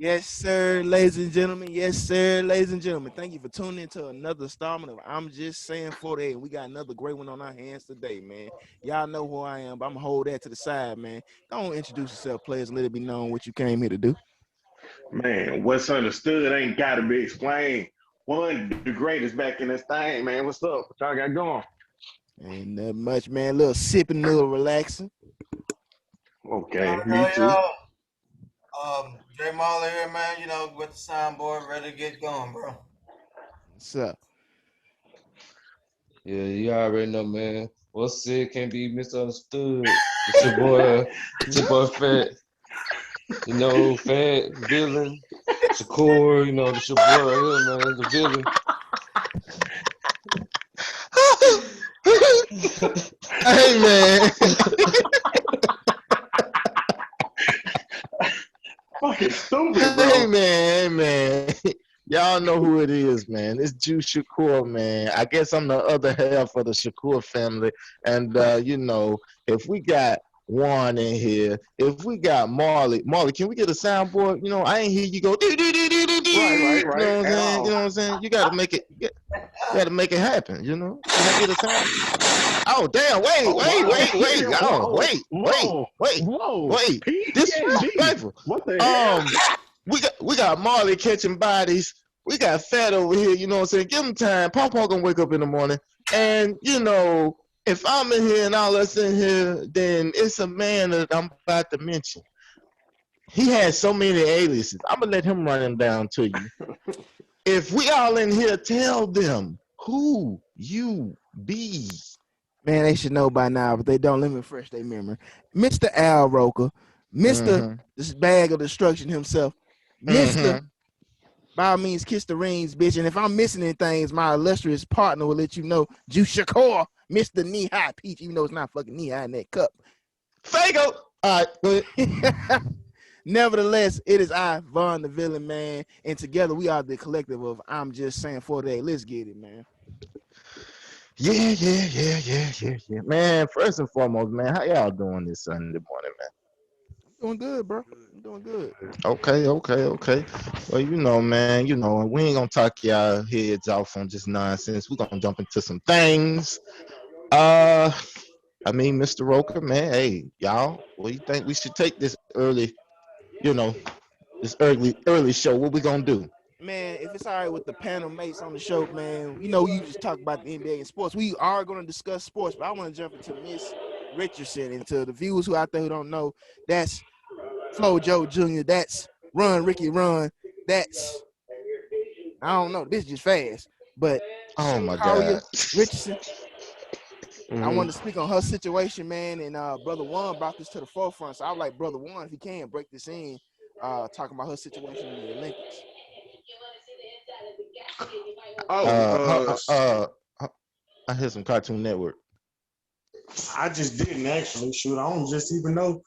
Yes, sir, ladies and gentlemen. Yes, sir, ladies and gentlemen. Thank you for tuning in to another installment of I'm Just Saying 48. We got another great one on our hands today, man. Y'all know who I am, but I'm going to hold that to the side, man. Don't introduce yourself, players. Let it be known what you came here to do. Man, what's understood ain't gotta be explained. One, the greatest back in this thing, man. What's up? What y'all got going? Ain't that much, man. A little sipping, a little relaxing. Okay, me Yo, too. yo, Dre Marley here, man. With the soundboard, ready to get going, bro. What's up? Yeah, you already know, man. What's said can't be misunderstood. It's your boy Fat, Fat villain. Shakur, this your boy right here, man, the villain. Hey, man. Fucking stupid, Hey, bro. man. Hey, man. Y'all know who it is, man. It's Juice Shakur, man. I guess I'm the other half of the Shakur family. And, if we got Juan in here, if we got Marley, can we get a soundboard? I ain't hear you go, do, do, do, do, do, do. Right, right, You know right. what I'm At saying? You all. know what I'm saying? You got to make it. You got to make it happen. Can I get a sound? Oh damn! Wait, Oh wait, my. wait, wait! Oh, Whoa, wait, wait, whoa, wait, whoa. wait! PTSD. Disrespectful. What the hell? Um, we got Marley catching bodies. We got Fat over here. You know what I'm saying? Give him time. Pawpaw gonna wake up in the morning, and if I'm in here and all that's in here, then it's a man that I'm about to mention. He has so many aliases. I'm gonna let him run them down to you. If we all in here, tell them who you be. Man, they should know by now, but they don't. Let me refresh their memory. Mr. Al Roker, Mr. Mm-hmm. This bag of destruction himself, Mr. Mm-hmm. By all means, kiss the rings, bitch. And if I'm missing anything, my illustrious partner will let you know. Juice Shakur, Mr. Knee High Peach, even though it's not fucking knee high in that cup. Fago. All right, go ahead. Nevertheless, it is I, Von the Villain, man. And together we are the collective of I'm Just Saying 48. Let's get it, man. Yeah. Man, first and foremost, man, how y'all doing this Sunday morning, man? I'm doing good, bro. I'm doing good. Okay. Well, man, we ain't gonna talk y'all heads off on just nonsense. We're gonna jump into some things. Uh, Mr. Roker, man, hey, y'all, what do you think we should take you know, this early show? What we gonna do? Man, if it's all right with the panel mates on the show, man, we just talk about the NBA and sports. We are going to discuss sports, but I want to jump into Miss Richardson and to the viewers who out there who don't know. That's Flo Joe Jr. That's Run Ricky Run. That's I don't know. This is just fast, but Oh my Sha'Carria God. Richardson. I Mm-hmm. wanted to speak on her situation, man, and Brother Juan brought this to the forefront. So I would like Brother Juan, if he can, break this in, talking about her situation in the Olympics. Oh, I hear some Cartoon Network. I just didn't actually shoot. I don't just even know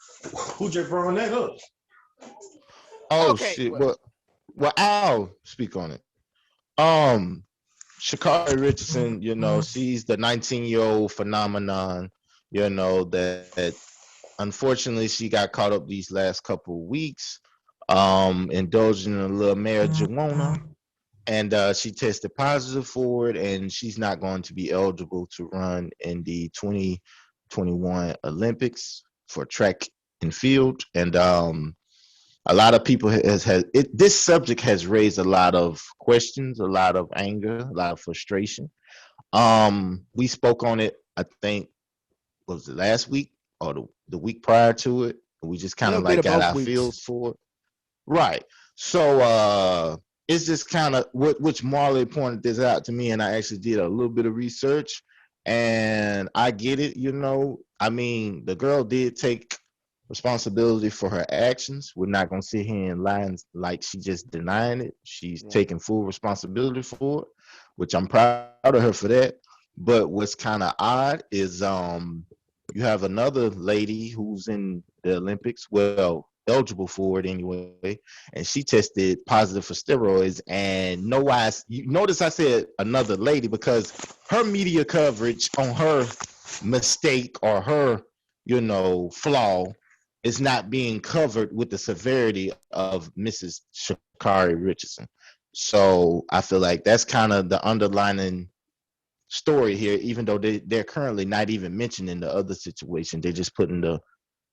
who just brought that up. Oh okay, shit! Well, I'll speak on it. Um, Sha'Carria Richardson, she's the 19-year-old phenomenon. That unfortunately she got caught up these last couple of weeks, indulging in a little marijuana, and she tested positive for it, and she's not going to be eligible to run in the 2021 Olympics for track and field. And a lot of people this subject has raised a lot of questions, a lot of anger, a lot of frustration. We spoke on it, I think, what was it, last week or the week prior to it? We just kind of like got our feels for it. Right. So it's just kind of which Marley pointed this out to me, and I actually did a little bit of research, and I get it. The girl did take responsibility for her actions. We're not gonna sit here and lie like she just denying it. She's taking full responsibility for it, which I'm proud of her for that. But what's kind of odd is you have another lady who's in the Olympics, well, eligible for it anyway, and she tested positive for steroids. And no eyes. You notice I said another lady because her media coverage on her mistake or her, flaw it's not being covered with the severity of Mrs. Sha'Carria Richardson. So I feel like that's kind of the underlining story here, even though they're currently not even mentioning the other situation. They're just putting the,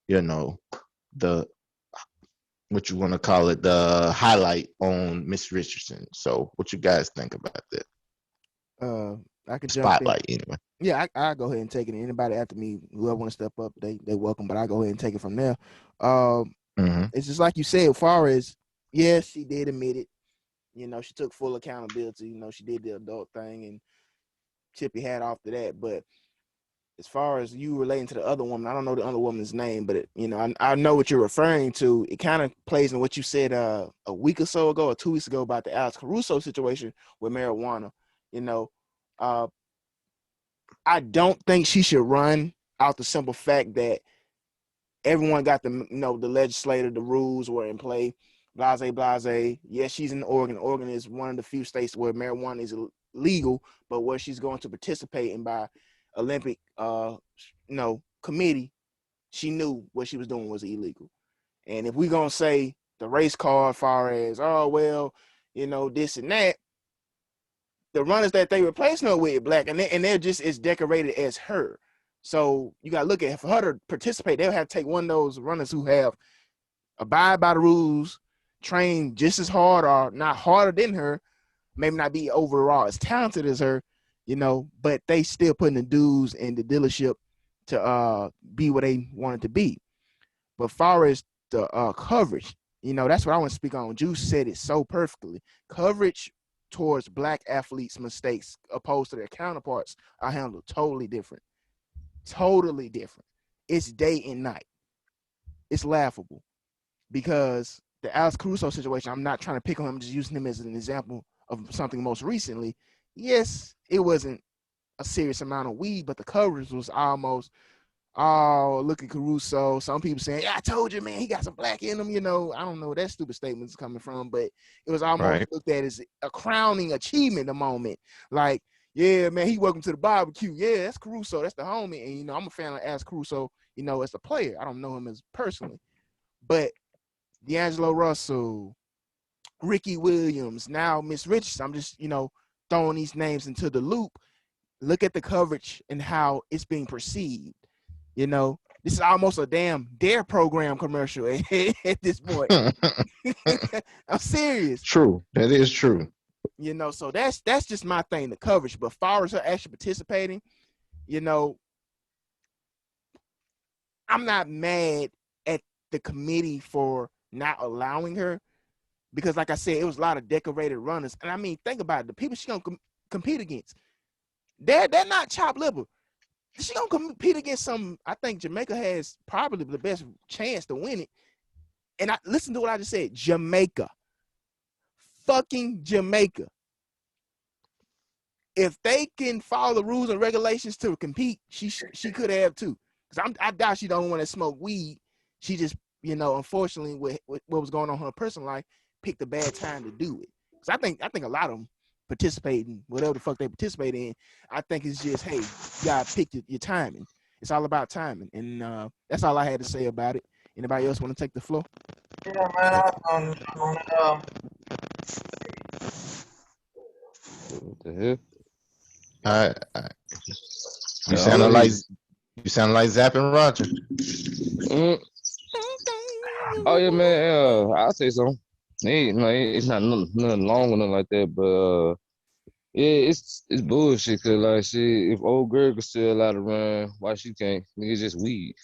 the what you want to call it, the highlight on Miss Richardson. So what you guys think about that? I can jump Spotlight in. anyway. Yeah, I go ahead and take it. Anybody after me, whoever want to step up, they welcome. But I go ahead and take it from there. It's just like you said. As far as yes, she did admit it. She took full accountability. She did the adult thing and tip your hat off to that. But as far as you relating to the other woman, I don't know the other woman's name, but I know what you're referring to. It kind of plays in what you said a week or so ago or 2 weeks ago about the Alex Caruso situation with marijuana. I don't think she should run out the simple fact that everyone got the legislator, the rules were in play, blase. Yes, she's in Oregon. Oregon is one of the few states where marijuana is legal, but where she's going to participate in by Olympic committee, she knew what she was doing was illegal. And if we're gonna say the race card as far as this and that, the runners that they replacing her with black, and they're just as decorated as her. So you gotta look at, for her to participate, they'll have to take one of those runners who have abide by the rules, train just as hard or not harder than her, maybe not be overall as talented as her, but they still putting the dues and the dealership to be what they wanted to be. But far as the coverage, that's what I want to speak on. Juice said it so perfectly. Coverage towards black athletes' mistakes opposed to their counterparts are handled totally different. Totally different. It's day and night. It's laughable because the Alex Caruso situation, I'm not trying to pick on him, I'm just using him as an example of something most recently. Yes, it wasn't a serious amount of weed, but the coverage was almost, oh, look at Caruso. Some people saying, yeah, I told you, man, he got some black in him. I don't know where that stupid statement is coming from, but it was almost looked at as a crowning achievement, a moment. Like, yeah, man, he welcome to the barbecue. Yeah, that's Caruso. That's the homie. And, I'm a fan of Alex Caruso, as a player. I don't know him as personally. But D'Angelo Russell, Ricky Williams, now Miss Richardson, I'm just, throwing these names into the loop. Look at the coverage and how it's being perceived. This is almost a damn Dare program commercial at this point. I'm serious. True. That is true. So that's just my thing, the coverage. But far as her actually participating, I'm not mad at the committee for not allowing her because, like I said, it was a lot of decorated runners. And I mean, think about it. The people she's going to compete against, they're not chopped liver. She's going to compete against some, I think Jamaica has probably the best chance to win it. And listen to what I just said, Jamaica. Fucking Jamaica. If they can follow the rules and regulations to compete, she could have too. Because I doubt she don't want to smoke weed. She just, unfortunately, with what was going on in her personal life, picked a bad time to do it. Because I think a lot of them participating, whatever the fuck they participate in, I think it's just, hey, you gotta pick your timing. It's all about timing. And that's all I had to say about it. Anybody else want to take the floor? Yeah, man. What the hell? All right. You sound like Zapp and Roger. Oh yeah, man. I'll say something. It's not nothing long or nothing like that, but yeah, it's bullshit. Cause like shit, if old girl could still allowed to run, why she can't? Nigga, just weed.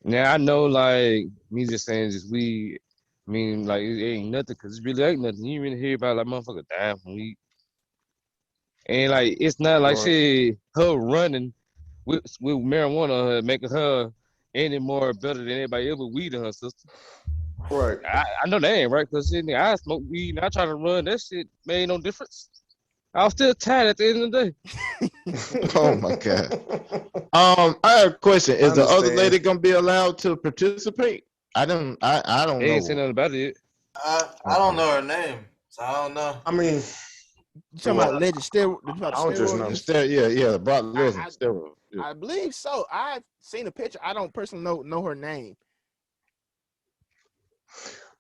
Now I know, like me just saying just weed, I mean like it ain't nothing, cause it really ain't nothing. You really hear about like motherfucker dying from weed, and like it's not like shit. Her running with marijuana, making her any more better than anybody else with weed in her system. Right. I know that ain't right, cause shit, nigga, I smoke weed and I try to run. That shit made no difference. I was still tired at the end of the day. Oh my god. I have a question. Is the other lady gonna be allowed to participate? I don't They know. ain't saying nothing about it. I don't know her name, so I don't know. I mean, You talking about Well, alleged steroid? I don't just know. Yeah, Brock I, Lesnar, steroid. Yeah. I believe so. I've seen a picture. I don't personally know her name.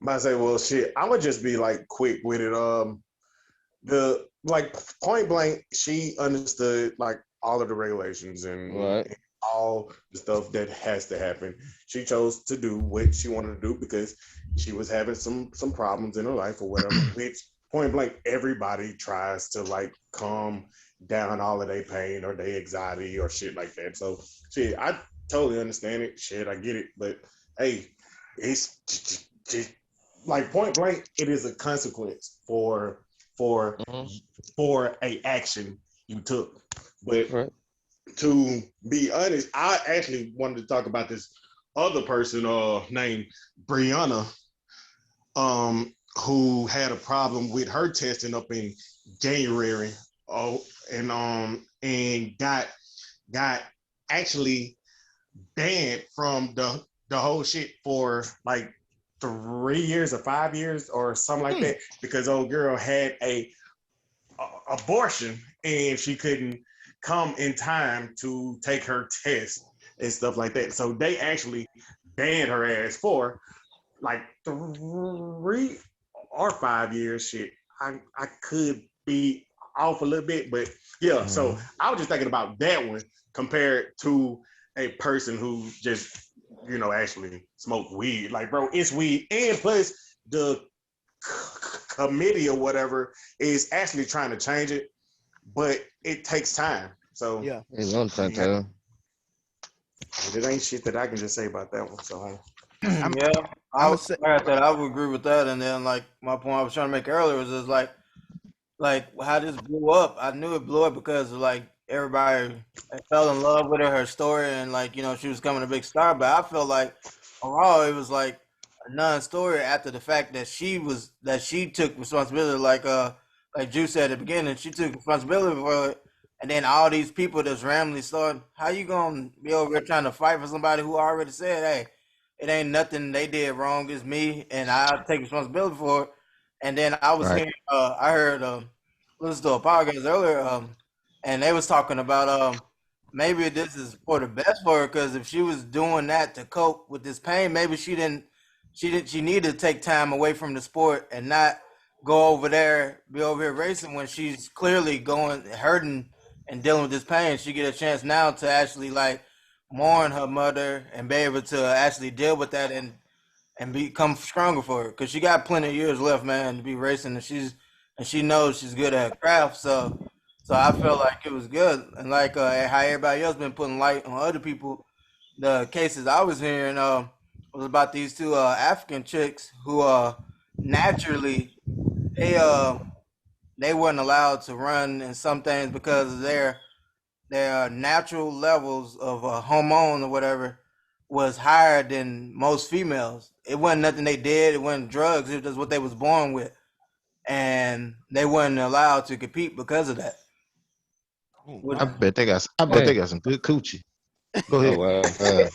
I say, well, shit, I would just be like quick with it. The like point blank, she understood like all of the regulations and Right. all the stuff that has to happen. She chose to do what she wanted to do because she was having some problems in her life or whatever. Which point blank, everybody tries to like calm down all of their pain or their anxiety or shit like that. So shit, I totally understand it. Shit, I get it. But hey, it's just like point blank, it is a consequence for Mm-hmm. for a action you took. But Right. to be honest, I actually wanted to talk about this other person named Brianna, who had a problem with her testing up in January. Oh, and got actually banned from the whole shit for like 3 years or 5 years or something like that because old girl had a abortion and she couldn't come in time to take her test and stuff like that. So they actually banned her ass for like 3 or 5 years. Shit, I could be off a little bit, but yeah. So I was just thinking about that one compared to a person who just actually smoke weed. Like, bro, it's weed, and plus the committee or whatever is actually trying to change it, but it takes time. So Yeah. It's one time. it ain't shit that I can just say about that one. So I'm Yeah, I'm gonna say I would agree with that. And then like my point I was trying to make earlier was just like how this blew up. I knew it blew up because like everybody fell in love with her story, and like she was becoming a big star. But I felt like overall it was like a non-story after the fact that she took responsibility. Like Drew said at the beginning, she took responsibility for it, and then all these people that's randomly started. How you gonna be over here trying to fight for somebody who already said, "Hey, it ain't nothing they did wrong. It's me, and I'll take responsibility for it." And then I was Right. hearing, I heard listen to a podcast earlier, and they was talking about maybe this is for the best for her because if she was doing that to cope with this pain, maybe she needed to take time away from the sport and not go over there, be over here racing when she's clearly going hurting and dealing with this pain. She get a chance now to actually like mourn her mother and be able to actually deal with that and become stronger for her because she got plenty of years left, man, to be racing, and she knows she's good at her craft. So I felt like it was good, and like how everybody else been putting light on other people. The cases I was hearing was about these two African chicks who naturally they uh they weren't allowed to run in some things because of their natural levels of hormone or whatever was higher than most females. It wasn't nothing they did. It wasn't drugs. It was just what they was born with, and they weren't allowed to compete because of that. What, I bet they got. I bet they Hey. got some good coochie. Go Oh ahead. wow.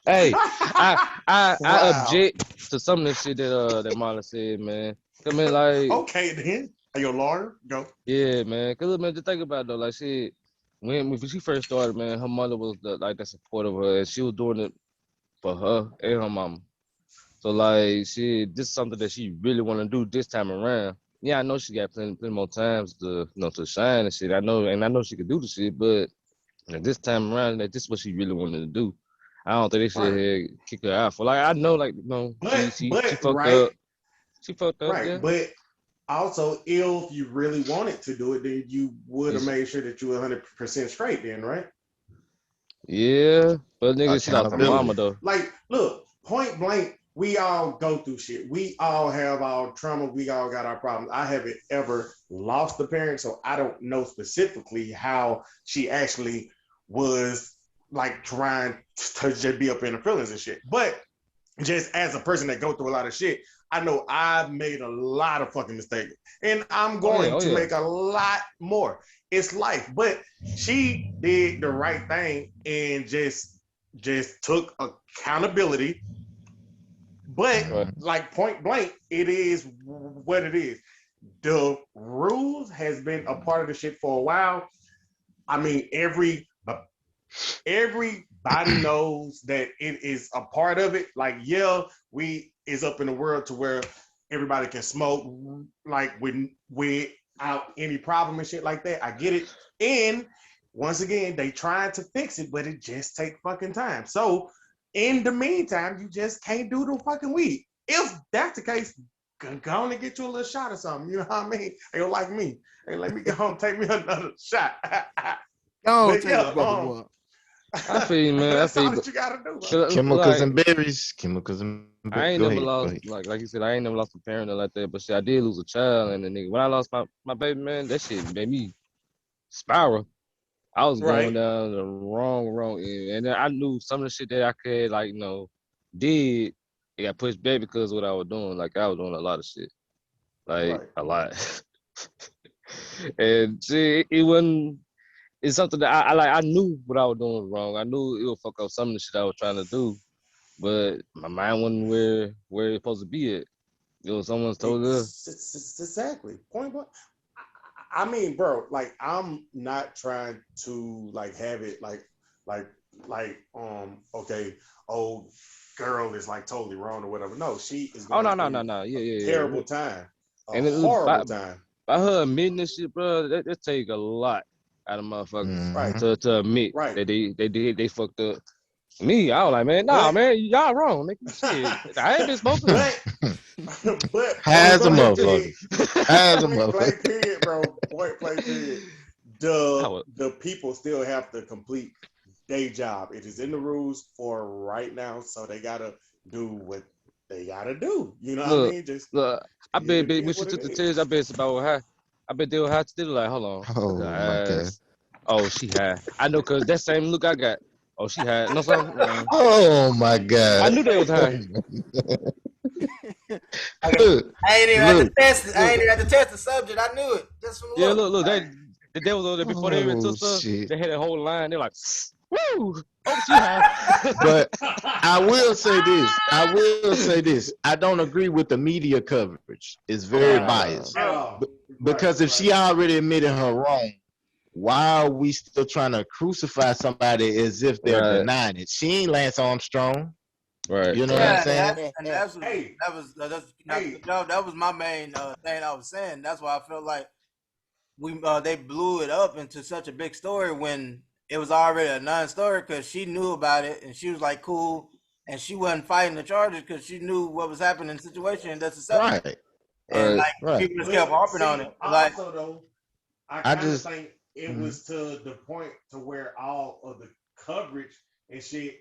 Hey, I wow. object to some of the shit that Marlon said, man. Come in like, Okay then. Are you a lawyer? Go. yeah, man. Cause man, just think about it though, like shit. When she first started, man, her mother was the support of her, and she was doing it for her and her mama. So like, this is something that she really want to do this time around. Yeah, I know she got plenty more times to shine and shit. I know she could do the shit, but this time around, that this is what she really wanted to do. I don't think they should Right. have kicked her out for like I know like she But fucked up. She fucked up, right. yeah. But also, if you really wanted to do it, then you would have made sure that you were 100% straight. Then, right? Yeah, but nigga, she lost I her mean, mama though. like, look, point blank, we all go through shit. We all have our trauma. We all got our problems. I haven't ever lost a parent, so I don't know specifically how she actually was like trying to just be up in the feelings and shit. But just as a person that go through a lot of shit, I know I've made a lot of fucking mistakes, and I'm going Oh to yeah. make a lot more. It's life, but she did the right thing and just took accountability. But Right. like point blank, it is what it is. the rules has been a part of the shit for a while. I mean, everybody knows that it is a part of it. Like, yeah, we is up in the world to where everybody can smoke like without any problem and shit like that. I get it. And once again, they trying to fix it, but it just take fucking time. So in the meantime, you just can't do the fucking weed. If that's the case, go on and get you a little shot or something. You know what I mean? They don't like me. Hey, let me go home, take me another shot. Don't But take yeah, a fucking one. I feel you, man. that's I all feel that you gotta do. Chemicals like and berries. Chemicals and I ain't go never ahead. Go lost ahead. like you said, I ain't never lost a parent or like that. But shit, I did lose a child and the nigga when I lost my baby man, that shit made me spiral. I was going Right. down the wrong end. And then I knew some of the shit that I could like, did it got pushed back because of what I was doing. Like I was doing a lot of shit. Like Right. a lot. And see, it wasn't it's something that I like I knew what I was doing was wrong. I knew it would fuck up some of the shit I was trying to do. But my mind wasn't where it's supposed to be at. Someone's told her. Exactly. Point blank. I mean, bro, like I'm not trying to like have it okay, old girl is like totally wrong or whatever. No, she is Oh going no. through Yeah. terrible time, a And horrible time. by her admitting this shit, bro, that take a lot out of motherfuckers Right, Mm-hmm. to admit right. that they fucked up. Me, I was like, man, nah, But man, y'all wrong, nigga. Shit, I ain't been smoking. but but Has a point motherfucker. blank, Has a point blank motherfucker. period, bro. Point blank period. I The was, the people still have to complete their job. It is in the rules for right now, so they gotta do what they gotta do. You know what I look, mean? Just look. I bet it when is she what it took the is. test, I bet it's about high. I bet they were high still. Like, hold on, look at Oh my her god. eyes. Oh, she high. I know, cause that same look I got. Oh, she high. No, something. Oh my I god. knew they was Oh high. Okay. look, I ain't even had to look, test it. I ain't Look, even had to test the subject. I knew it just from the yeah, look. look. Right. They was over there before they even oh took her. shit. They had a whole line. They're like, woo. Oh, she high. But I will say this. I will say this. I don't agree with the media coverage. It's very Nah. biased. At all. Right, Because if right. she already admitted her wrong, why are we still trying to crucify somebody as if they're Right. denying it? She ain't Lance Armstrong. Right. You know what I'm Yeah, saying? Hey, hey, that was my main thing I was saying. That's why I felt like they blew it up into such a big story when it was already a non-story because she knew about it and she was like cool and she wasn't fighting the charges because she knew what was happening in the situation and that's acceptable. Right. And Right. like Right. people just kept but harping on see, it. Like also though, I I kind of just think it mhm. was to the point to where all of the coverage and shit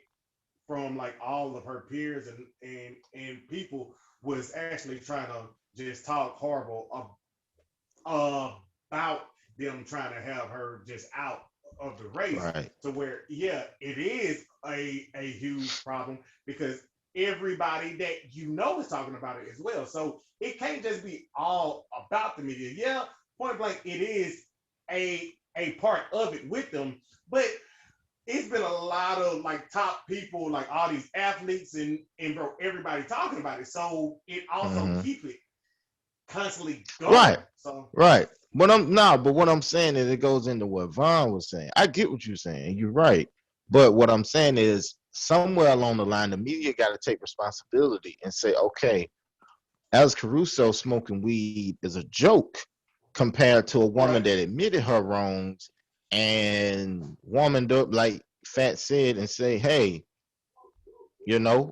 from like all of her peers and people was actually trying to just talk horrible about them trying to have her just out of the race Right. to where yeah it is a huge problem because everybody that you know is talking about it as well, so it can't just be all about the media. Yeah, point blank it is a part of it with them, but it's been a lot of like top people, like all these athletes and bro, everybody talking about it. So it also Mhm. keep it constantly going. Right. So Right. But what I'm saying is it goes into what Vaughn was saying. I get what you're saying. You're right. But what I'm saying is somewhere along the line, the media got to take responsibility and say, okay, Alice Caruso smoking weed is a joke compared to a woman right, that admitted her wrongs and woman like Fat said and say, hey,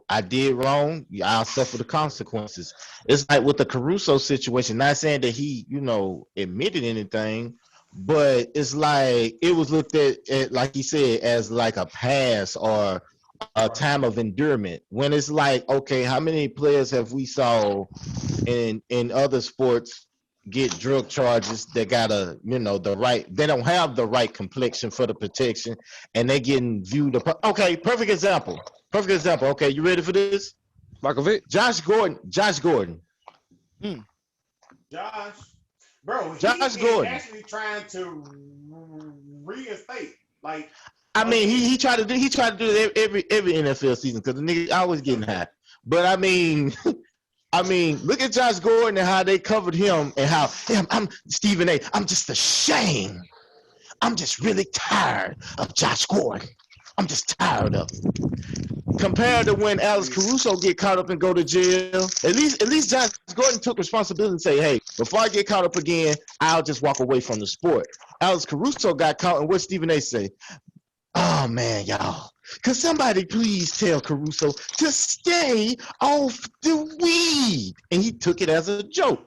I did wrong. I'll suffer the consequences. It's like with the Caruso situation, not saying that he, admitted anything, but it's like it was looked at like he said, as like a pass or a right. time of endearment. When it's like, okay, how many players have we saw in other sports get drug charges that got the right, they don't have the right complexion for the protection and they getting viewed okay, perfect example. Okay, you ready for this? Michael Vick. Josh Gordon. Josh, bro, he Josh is Gordon. actually trying to reinstate. Like I mean, again, he tried to do it every NFL season because the nigga always getting high. But I mean, I mean, look at Josh Gordon and how they covered him and how I'm Stephen A. I'm just ashamed. I'm just really tired of Josh Gordon. I'm just tired of him. Compared to when Alex Caruso get caught up and go to jail, at least Josh Gordon took responsibility and say, hey, before I get caught up again, I'll just walk away from the sport. Alex Caruso got caught, and what Stephen A. say? Oh man, y'all. Could somebody please tell Caruso to stay off the weed? And he took it as a joke.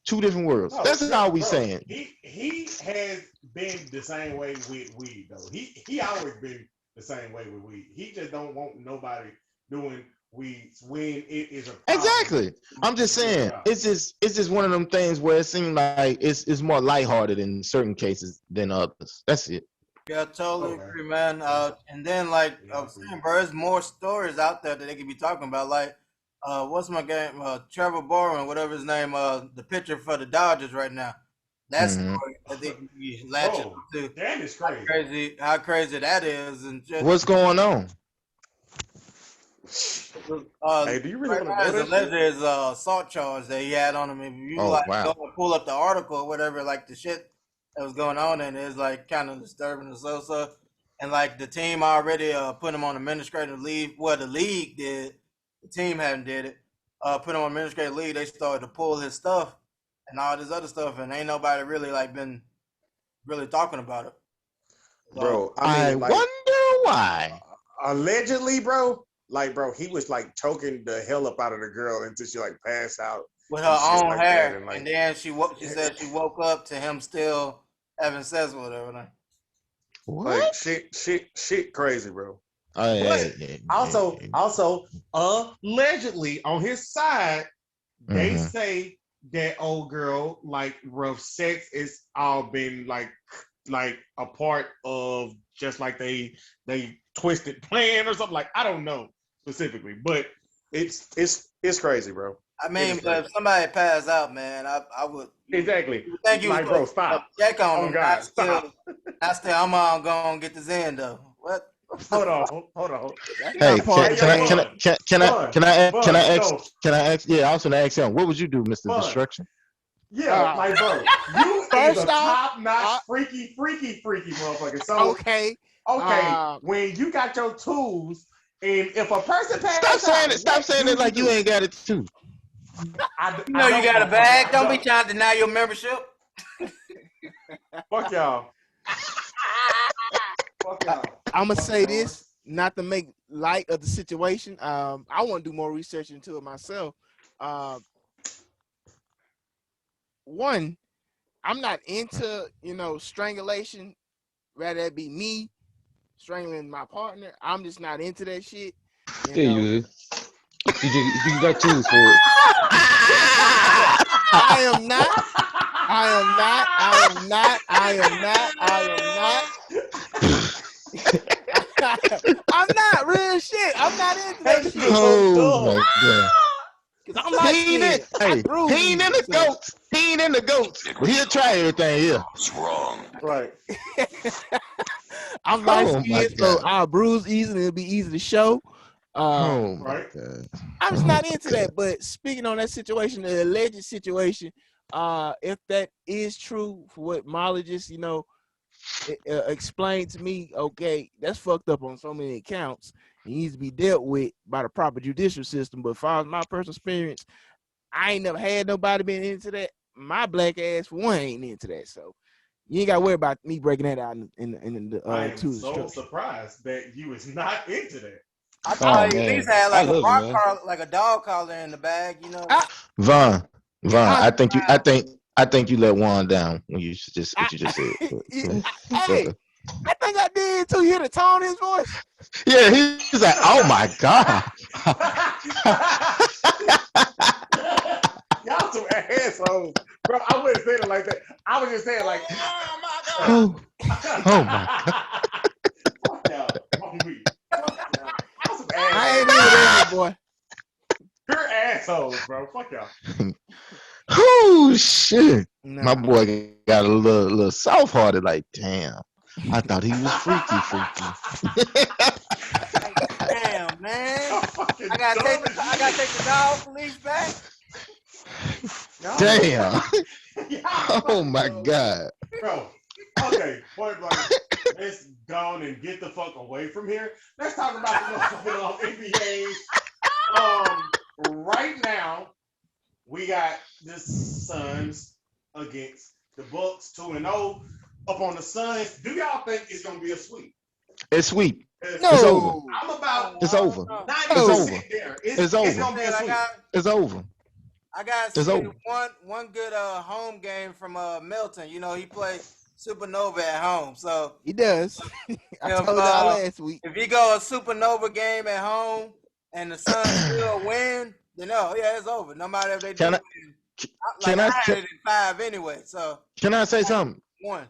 Two different words. That's all we saying. He has been the same way with weed though. He always been the same way with weed. He just don't want nobody doing weeds when it is a problem. Exactly. I'm just saying it's just one of them things where it seems like it's more lighthearted in certain cases than others. That's it. Yeah, totally agree, man. And then like I was saying, bro, there's more stories out there that they could be talking about. Like, what's my game? Trevor Bauer, whatever his name, the pitcher for the Dodgers right now. That's story that they can be latching to. That is crazy. How crazy that is, and just, what's going on? Hey, do you really want to know that? There's assault charge that he had on him. If you go and pull up the article or whatever, like the shit that was going on, and it's like kind of disturbing and so. And like the team already put him on administrative leave. Well, the league did. The team hadn't did it. Put him on administrative leave. They started to pull his stuff and all this other stuff, and ain't nobody really like been really talking about it. So, bro, I wonder why. Allegedly, bro. Like, bro, he was like choking the hell up out of the girl until she like passed out with her own like hair, and, like, and then she said she woke up to him still having sex with her. Like, what? Like, shit, crazy, bro. Also, allegedly on his side, they say that old girl like rough sex is all been like a part of just like they twisted plan or something. Like I don't know specifically, but it's crazy, bro. I mean, but if somebody passed out, man, I would exactly. Thank you, like, bro. Stop. Check on them. God, stop. I'm gonna get this in though. What? Hold on. Hey, can I ask? Yeah, I was gonna ask him. What would you do, Mr. Destruction? Yeah, like bro, you is a top-notch, freaky motherfucker. So okay. When you got your tools, and if a person passes stop saying it like you ain't got it too. You got a bag. Don't be trying to deny your membership. Fuck y'all. I'm gonna say this, not to make light of the situation. I want to do more research into it myself. One, I'm not into strangulation. Rather it be me strangling my partner. I'm just not into that shit. You got tools for it. I am not. I'm not real shit. I'm not into that shit. Oh my god. I'm like, he ain't in the goats. But he'll try everything here. What's wrong? Right. I'm like, so I'll bruise easily. It'll be easy to show. My god. I'm just not into that. But speaking on that situation, the alleged situation, if that is true for what Molly just, explained to me, okay, that's fucked up on so many accounts. It needs to be dealt with by the proper judicial system. But as far as my personal experience, I ain't never had nobody been into that. My black ass, for one, ain't into that. So you ain't got to worry about me breaking that out in the I am so surprised that you is not into that. I thought you at least had like a rock collar, like a dog collar in the bag, Vaughn, I think you let Juan down when you just what you just said. Hey, I think I did too. You hear the tone in his voice? Yeah, he's like, oh my god. Y'all some assholes. Bro, I wouldn't say it like that. I was just saying like, oh my god. Oh my god. Fuck y'all. I ain't into that, boy. You're assholes, bro. Fuck y'all. Oh shit. Nah. My boy got a little soft-hearted, like, damn. I thought he was freaky. Damn, man. I gotta take the dog police back. Damn. Oh my bro. God. Bro. Okay, point blank. Let's go on and get the fuck away from here. Let's talk about the motherfucking NBA. Right now, we got the Suns against the Bucks 2-0 up on the Suns. Do y'all think it's gonna be a sweep? It's sweep. No. It's over. I'm about It's over. not It's even over. sit there. It's over. It's gonna be a sweep. It's over. I got It's over. one good home game from Milton. You know, he played Supernova at home. So He does. I if, told y'all last week. if you go a Supernova game at home and the Suns still win, then it's over. No matter if they do. I had it in 5 anyway. So can I say something? One.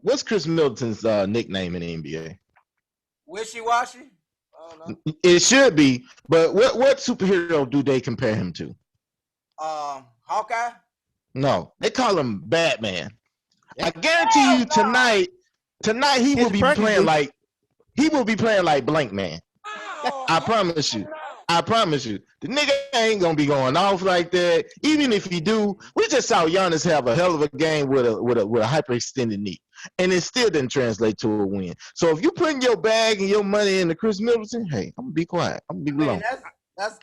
What's Chris Middleton's nickname in the NBA? Wishy-washy? It should be, but what superhero do they compare him to? Hawkeye? No, they call him Batman. I guarantee you tonight he will be playing like Blank Man. I promise you. The nigga ain't gonna be going off like that. Even if he do, we just saw Giannis have a hell of a game with a hyperextended knee, and it still didn't translate to a win. So if you putting your bag and your money into Chris Middleton, hey, I'm gonna be quiet. I'm gonna be alone.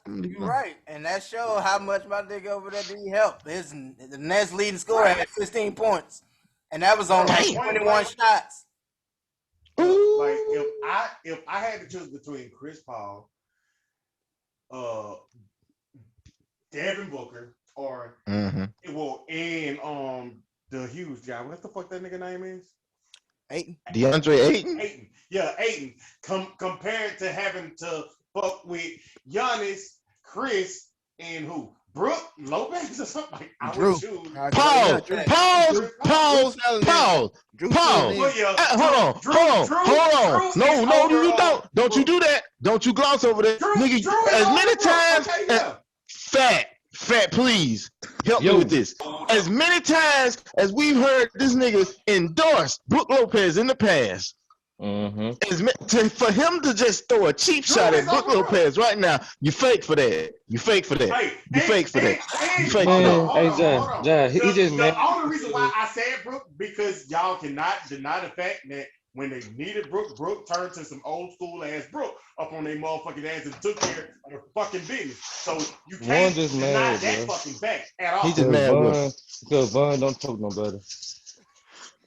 You're right, and that shows how much my nigga over there did help. The Nets leading scorer had 16 points, and that was on like 21 shots. Like if I had to choose between Chris Paul, Devin Booker, or and the huge guy. What the fuck that nigga name is? Ayton. DeAndre Ayton? Ayton. Yeah, Ayton. Compared to having to fuck with Giannis, Chris, and who? Brooke Lopez or something like I would choose. Pause. Hold on. No, you don't. Don't you do that. Don't you gloss over that. Nigga, as many times Fat, please help me with this. As many times as we've heard this nigga endorse Brooke Lopez in the past, for him to just throw a cheap shot at Brooke Lopez right now, you fake for that. Hey, John, he just the only reason why I said Brooke because y'all cannot deny the fact that when they needed Brooke turned to some old school ass Brooke up on their motherfucking ass and took care of their fucking business. So you can't deny that fucking fact at all. He just mad because Von don't talk no better.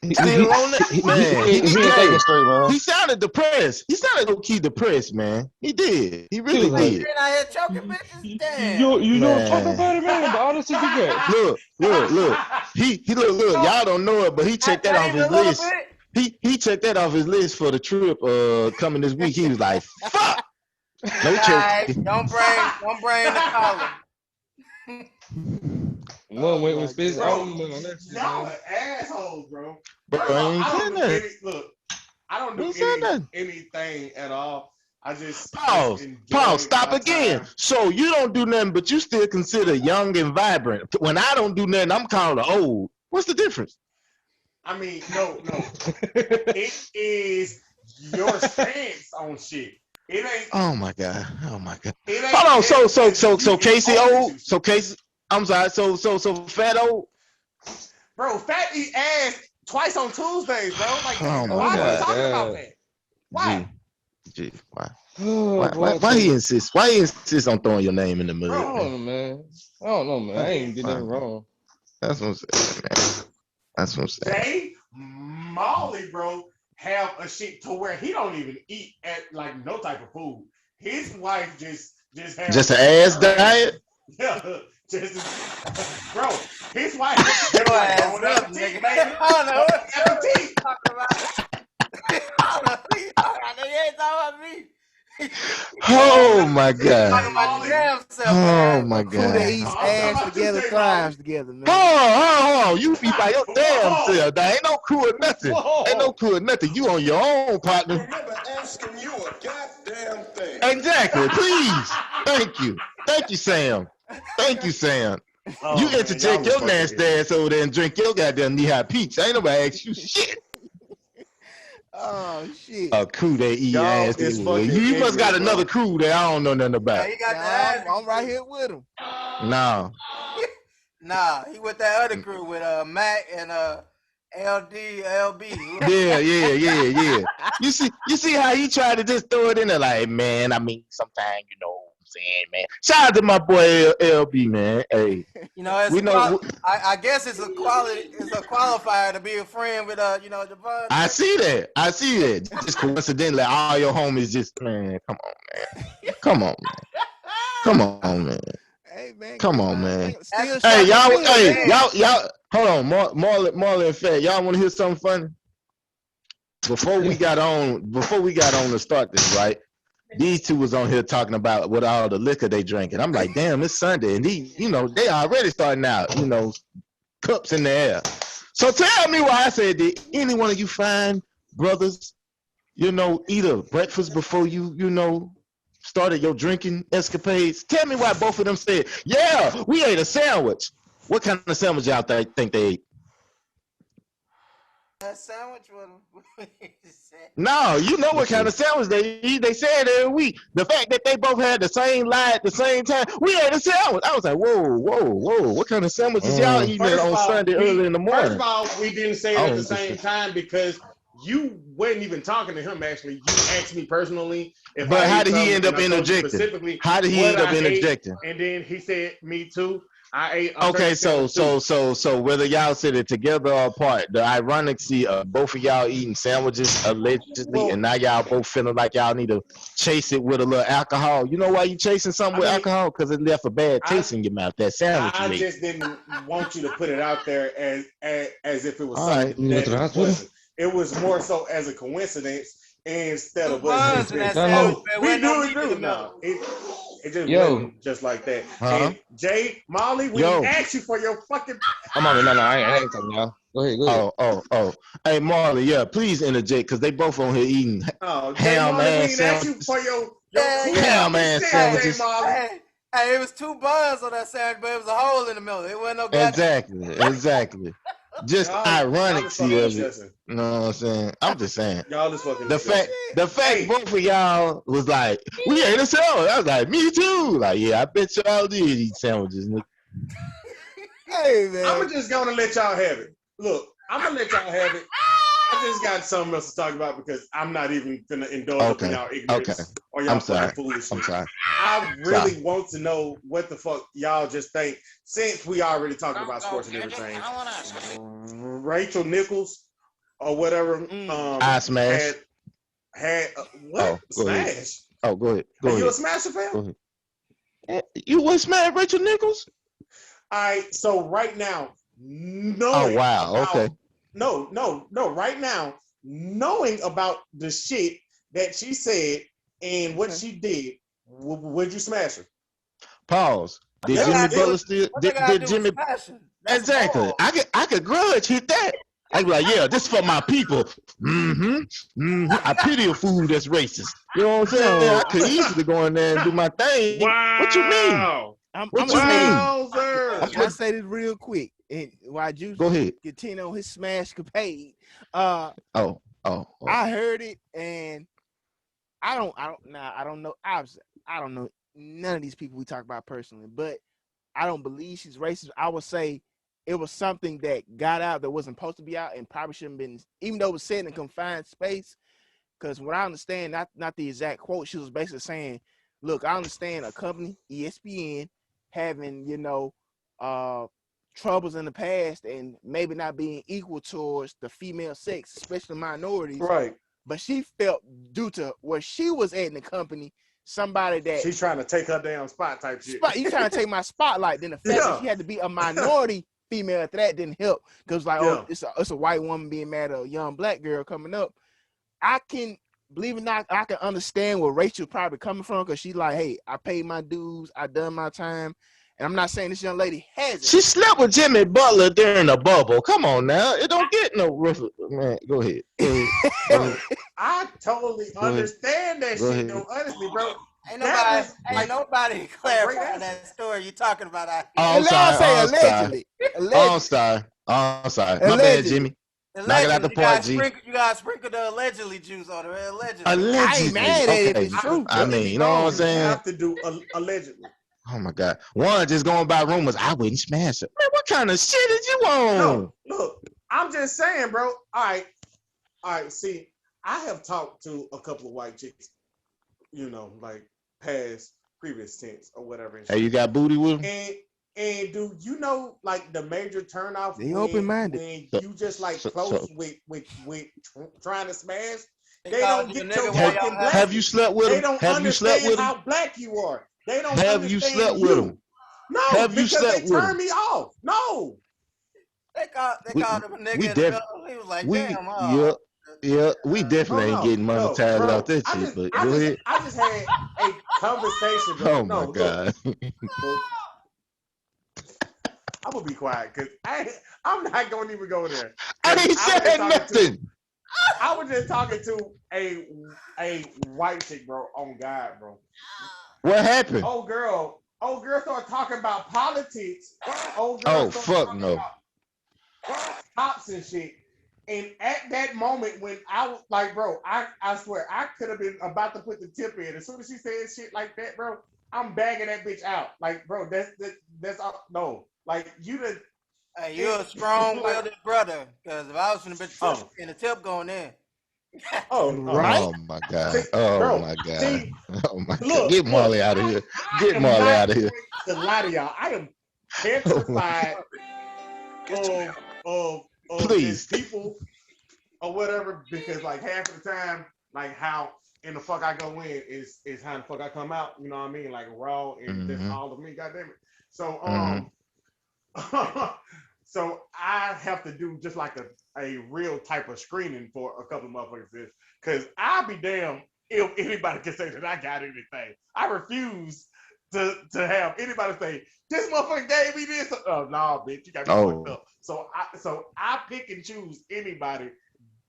He sounded depressed. He sounded low-key depressed, man. He did. He really did. You don't talk about it, man. But honestly, you got look. He look. Y'all don't know it, but he checked that off his list. He checked that off his list for the trip coming this week. He was like, "Fuck, no church." Don't bring the collar. One went with Fizz. Y'all are assholes, bro. But Look, I don't do anything at all. I just pause. Stop again. So you don't do nothing, but you still consider young and vibrant. When I don't do nothing, I'm called old. What's the difference? I mean, no. It is your stance on shit. It ain't. Oh my god. Hold on. So Casey old. So Casey. I'm sorry. So Fat old. Bro, Fat eat ass twice on Tuesdays, bro. Like, why are you talking about that? Why? Gee, why? Why he insists? Why he insists on throwing your name in the mud? I don't know, man. I ain't did nothing wrong. That's what I'm saying, man. That's what I'm saying. Jay Molly, bro, have a shit to where he don't even eat at like no type of food. His wife just has just an ass diet. Yeah, bro. His wife is like, don't appetit, baby. I don't know what appetit. Oh my god. Oh my god. Food that eats ass together, thrives together, man. Hold on. You be by your damn self. There ain't no crew or nothing. Ain't no crew or nothing. You on your own, partner. Remember asking you a goddamn thing. Exactly. Please. Thank you, Sam. You interject your nasty ass over there and drink your goddamn knee-high peach. Ain't nobody ask you shit. Oh shit! A crew that eat ass. You must got another crew that I don't know nothing about. Yeah, I'm right here with him. No. Nah, he with that other crew with Mac and LD, LB. Yeah. You see how he tried to just throw it in there like, man, I mean, sometimes you know what I'm saying, man. Shout out to my boy LB, man. Hey, You know, we know. I guess it's a qualifier to be a friend with Javon. I see that. Just coincidentally, all your homies just, man, come on, man. Come on, man. Hey man, Come on, man. Still Hey, shocking y'all, hold on, Marlon and Fat, y'all want to hear something funny? Before we got on to start this, right? These two was on here talking about what all the liquor they drinking. I'm like, damn, it's Sunday, and they already starting out, cups in the air. So tell me why I said, did any one of you fine brothers, eat a breakfast before you started your drinking escapades? Tell me why both of them said, yeah, we ate a sandwich. What kind of sandwich y'all think they ate? That sandwich was. No, you know what kind of sandwich they eat. They said every week. The fact that they both had the same lie at the same time, we ate a sandwich. I was like, whoa. What kind of sandwiches y'all eating on Sunday early in the morning? First of all, we didn't say it at the same time because you wasn't even talking to him, actually. You asked me personally. But how did he end up interjecting? How did he end up interjecting? And then he said, me too. I ate. Okay, so whether y'all said it together or apart, the ironicy of both of y'all eating sandwiches allegedly, and now y'all both feeling like y'all need to chase it with a little alcohol. You know why you chasing something with alcohol? Because it left a bad taste in your mouth. That sandwich. I just didn't want you to put it out there as if it was all something right. that it wasn't. It was more so as a coincidence instead of us. We do now. It just wasn't just like that. And Jay, Molly, we asked you for your fucking. I'm on. No, I ain't talking, y'all. Go ahead. Oh. Hey, Marley, yeah, please interject because they both on here eating ham and sandwiches. Ham and sandwiches. Hey, it was 2 buns on that sandwich, but it was a hole in the middle. It wasn't no Exactly. Just ironic to you. You know what I'm saying? I'm just saying. Y'all just fucking. The fact both of y'all was like, we ate a sandwich. I was like, me too. Like, yeah, I bet y'all did eat sandwiches, nigga. Hey, man. I'm just gonna let y'all have it. Look, I'm gonna let y'all have it. I just got something else to talk about because I'm not even gonna indulge in y'all ignorance or y'all fucking foolishness. I'm sorry. I really want to know what the fuck y'all just think since we already talking about sports and everything. Rachel Nichols or whatever. I smash. Had what? Smash. Oh, go ahead. Are you a Smasher fan? Go ahead. You would smash Rachel Nichols? All right. So right now, No. Right now, knowing about the shit that she said and what she did, would you smash her? Pause. Did Jimmy Butler still? Did Jimmy? Exactly. I could grudge hit that. I'd be like, yeah, this is for my people. I pity a fool that's racist. You know what I'm saying? I could easily go in there and do my thing. Wow. What you mean? I'm gonna say this real quick, and while Juice go ahead, continue on his smash capade. I heard it, and I don't know. Obviously, I don't know none of these people we talk about personally, but I don't believe she's racist. I would say it was something that got out that wasn't supposed to be out, and probably shouldn't have been, even though it was said in a confined space. Because what I understand, not the exact quote, she was basically saying, "Look, I understand a company, ESPN, having troubles in the past and maybe not being equal towards the female sex, especially minorities. Right. But she felt due to where she was at in the company, somebody that she's trying to take her damn spot type shit. You trying to take my spotlight? Then the fact that she had to be a minority female after that didn't help because it's a white woman being mad at a young black girl coming up. I can believe it or not, I can understand where Rachel probably coming from because she's like, hey, I paid my dues, I done my time. And I'm not saying this young lady hasn't. She slept with Jimmy Butler during the bubble. Come on now. It don't get no rough. Man, go ahead. I totally understand that shit, though. Honestly, bro. Ain't nobody clarifying that story you talking about. I'm sorry. I'm sorry. My bad, Jimmy. Knock it out the park, G. You gotta sprinkle the allegedly juice on it. Allegedly. I ain't mad at it if it's true. I mean, you know what I'm saying? You have to do allegedly. Oh my God. One just going by rumors. I wouldn't smash it. Man, what kind of shit is you on? No, look, I'm just saying, bro. All right. See, I have talked to a couple of white chicks, like previous tense or whatever. Hey, you got booty with them? And do you know like the major turnoff They open-minded. when you just like close with trying to smash? They called don't you a get your nigga while fucking y'all black. Have you slept with They them? don't Have you slept understand with them? how black you are. They don't Have understand you slept with them? No, Have you because slept they with turn them? me off. No. They called him a nigga in the middle. He was like, damn, Yeah, we definitely ain't getting monetized bro. out that shit, but I go ahead. just had a conversation, bro. Oh No, my God. look, I'm gonna be quiet because I'm not gonna even go there. I ain't said nothing. I was just talking to a white chick, bro. On God, bro. What happened? Oh girl started talking about politics. Oh fuck no. Cops and shit. And at that moment when I was like, bro, I swear I could have been about to put the tip in. As soon as she said shit like that, bro, I'm bagging that bitch out. Like, bro, that's all. No, like you done. Hey, you're a strong-willed brother. Because if I was finna be the tip going in. Right? Oh my God. See, Oh bro, my God. see, Oh my God. look, Get Marley out of here. Get Marley out of here. To lie to y'all, I am petrified of Please. just people or whatever, because like half of the time, like how in the fuck I go in is how the fuck I come out. You know what I mean? Like raw and that's all of me. Goddamn it. So so I have to do just like a real type of screening for a couple of motherfuckers, because I'll be damned if anybody can say that I got anything. I refuse to have anybody say this motherfucker gave me this. Oh no, bitch, you got me fucked up. So I pick and choose anybody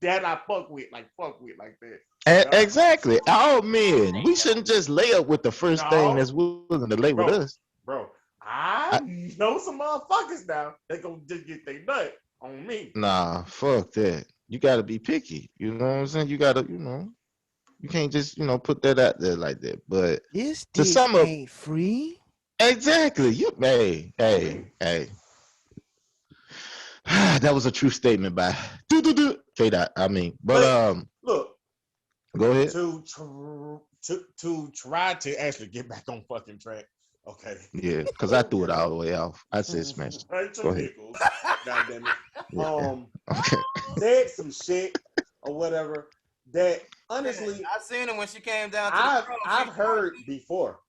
that I fuck with like that. Exactly. All men. We shouldn't just lay up with the first thing that's willing to lay with us. Bro, I know some motherfuckers now. They gonna just get their nut on me. Nah, fuck that. You gotta be picky. You know what I'm saying? You gotta, you can't just, put that out there like that. But this to sum up, ain't free. Exactly. Hey. That was a true statement by K-Dot. I mean, but look, go ahead. To try to actually get back on fucking track. Okay. Yeah, because I threw it all the way off. I said smash. Rachel Nichol, goddamn it. Yeah. Okay. Said some shit or whatever that honestly I seen her when she came down to I've heard before.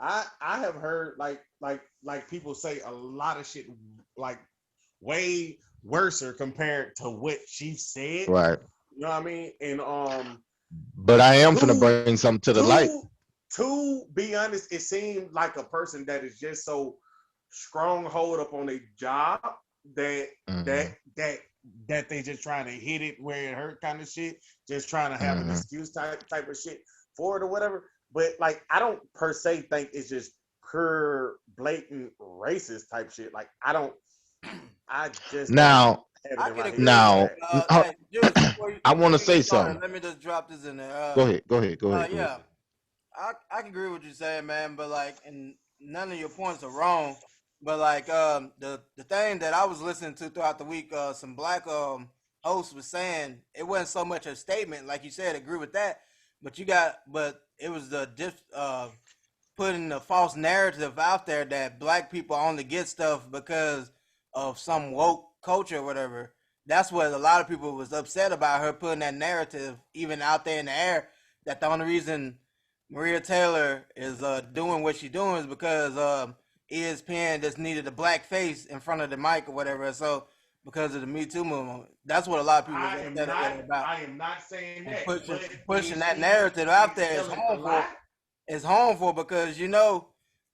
I have heard like people say a lot of shit like way worser compared to what she said. Right. You know what I mean? And but I am gonna bring something to the light. To be honest, it seemed like a person that is just so strong hold up on a job that that they just trying to hit it where it hurt kind of shit, just trying to have an excuse type of shit for it or whatever. But like I don't per se think it's just pure blatant racist type shit. Like I just now I want to say something. Let me just drop this in there. Go ahead. Yeah, I can agree with you saying, man, but like, and none of your points are wrong. But like, the thing that I was listening to throughout the week, some black hosts was saying it wasn't so much a statement, like you said, agree with that, but it was the putting the false narrative out there that black people only get stuff because of some woke culture or whatever. That's what a lot of people was upset about, her putting that narrative even out there in the air, that the only reason Maria Taylor is doing what she's doing is because ESPN just needed a black face in front of the mic or whatever. So because of the Me Too movement, that's what a lot of people was upset about. I am not saying that. Pushing that narrative out there is harmful. It's harmful because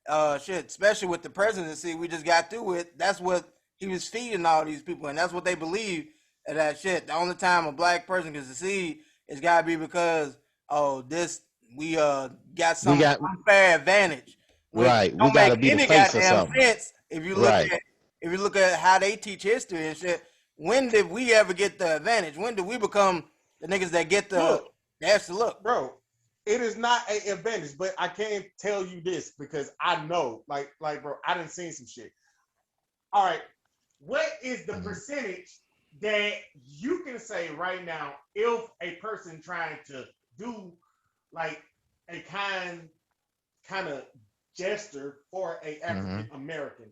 especially with the presidency we just got through with. That's what he was feeding all these people, and that's what they believe. That shit. The only time a black person can succeed is gotta be because we got some unfair advantage. Right. We gotta be the face of something. Sense if you look at how they teach history and shit. When did we ever get the advantage? When did we become the niggas that get the extra look? Bro, it is not an advantage, but I can tell you this because I know, like, bro, I done seen some shit. All right, what is the percentage that you can say right now if a person trying to do like a kind of gesture for a African American?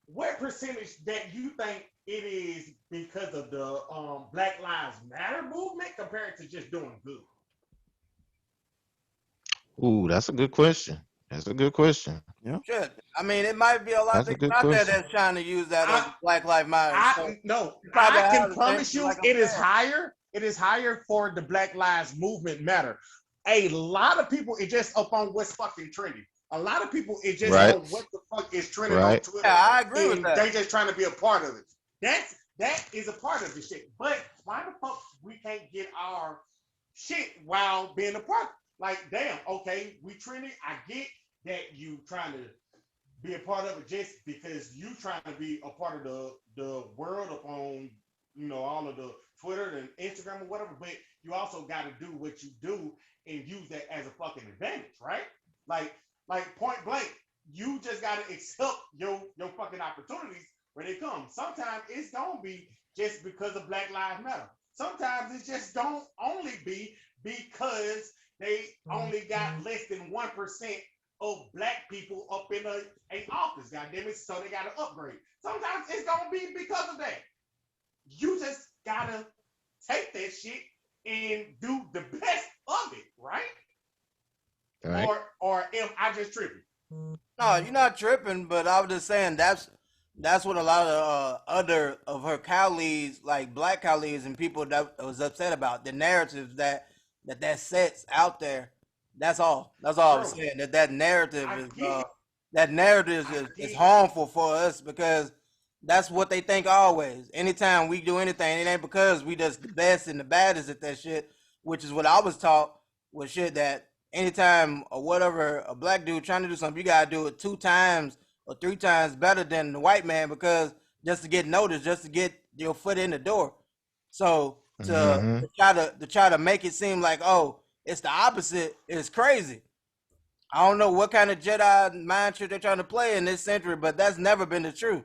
What percentage that you think it is because of the Black Lives Matter movement compared to just doing good? Ooh, that's a good question. That's a good question. Yeah. Shit. I mean, it might be a lot of That's a people good out there question. that's trying to use that as Black Lives Matter. So probably I can have the promise same, you like I'm it is saying. higher. It is higher for the Black Lives Movement matter. A lot of people, it just up on what's fucking trending. A lot of people, it just Right. on what the fuck is trending on Right. Twitter. Yeah, I agree with And that. they just trying to be a part of it. That is a part of the shit. But why the fuck we can't get our shit while being a part? Like, damn, okay, we trending. I get that you trying to be a part of it just because you trying to be a part of the world upon, you know, all of the Twitter and Instagram or whatever, but you also got to do what you do and use that as a fucking advantage, right? Like point blank, you just got to accept your fucking opportunities when they come. Sometimes it's gonna be just because of Black Lives Matter. Sometimes it's just don't only be because they only got less than 1% of black people up in a office, goddamn it, so they gotta upgrade. Sometimes it's gonna be because of that. You just gotta take that shit and do the best of it, right? Right. Or am I just tripping? No, you're not tripping, but I was just saying that's what a lot of other of her colleagues, like black colleagues and people that was upset about the narratives that sets out there. That's all. That's all I was Bro, saying. That narrative I is get it. that narrative I is get harmful for us because that's what they think always. Anytime we do anything, it ain't because we just the best and the baddest at that shit, which is what I was taught was shit that anytime or whatever a black dude trying to do something, you gotta do it 2 times or 3 times better than the white man because just to get noticed, just to get your foot in the door. So to try to make it seem like, oh, it's the opposite is crazy. I don't know what kind of Jedi mind trick they're trying to play in this century, but that's never been the truth.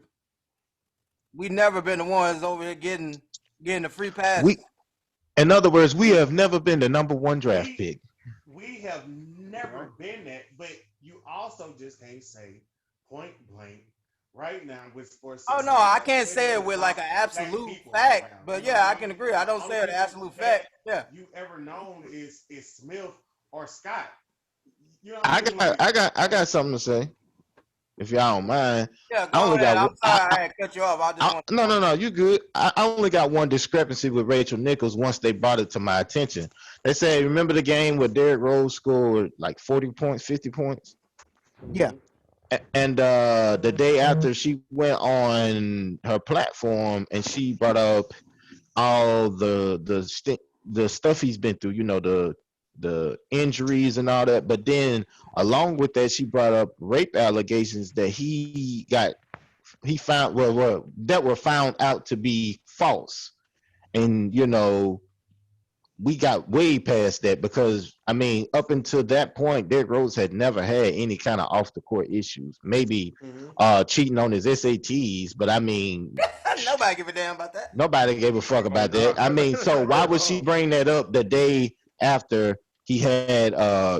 We never been the ones over here getting the free passes. In other words, we have never been the number one draft pick. We have never been that, but you also just can't say point blank right now with sports. Oh no, I can't say it with like an absolute fact, but yeah, I can agree. I don't say it an absolute fact. Yeah, you ever known is Smith or Scott. You know what I I mean? I got something to say, if y'all don't mind. yeah. I Go only ahead. got I'm sorry I had cut you off. I just want. no, you good. I only got one discrepancy with Rachel Nichols once they brought it to my attention. They say, remember the game where Derrick Rose scored like 40 points, 50 points? Yeah. And the day after, she went on her platform and she brought up all the stuff he's been through, you know, the injuries and all that. But then along with that, she brought up rape allegations that he found that were found out to be false. And you know, we got way past that because I mean, up until that point, Derrick Rose had never had any kind of off the court issues. Maybe cheating on his SATs, but I mean, Nobody give a damn about that. nobody gave a fuck about that. I mean, so why would she bring that up the day after he had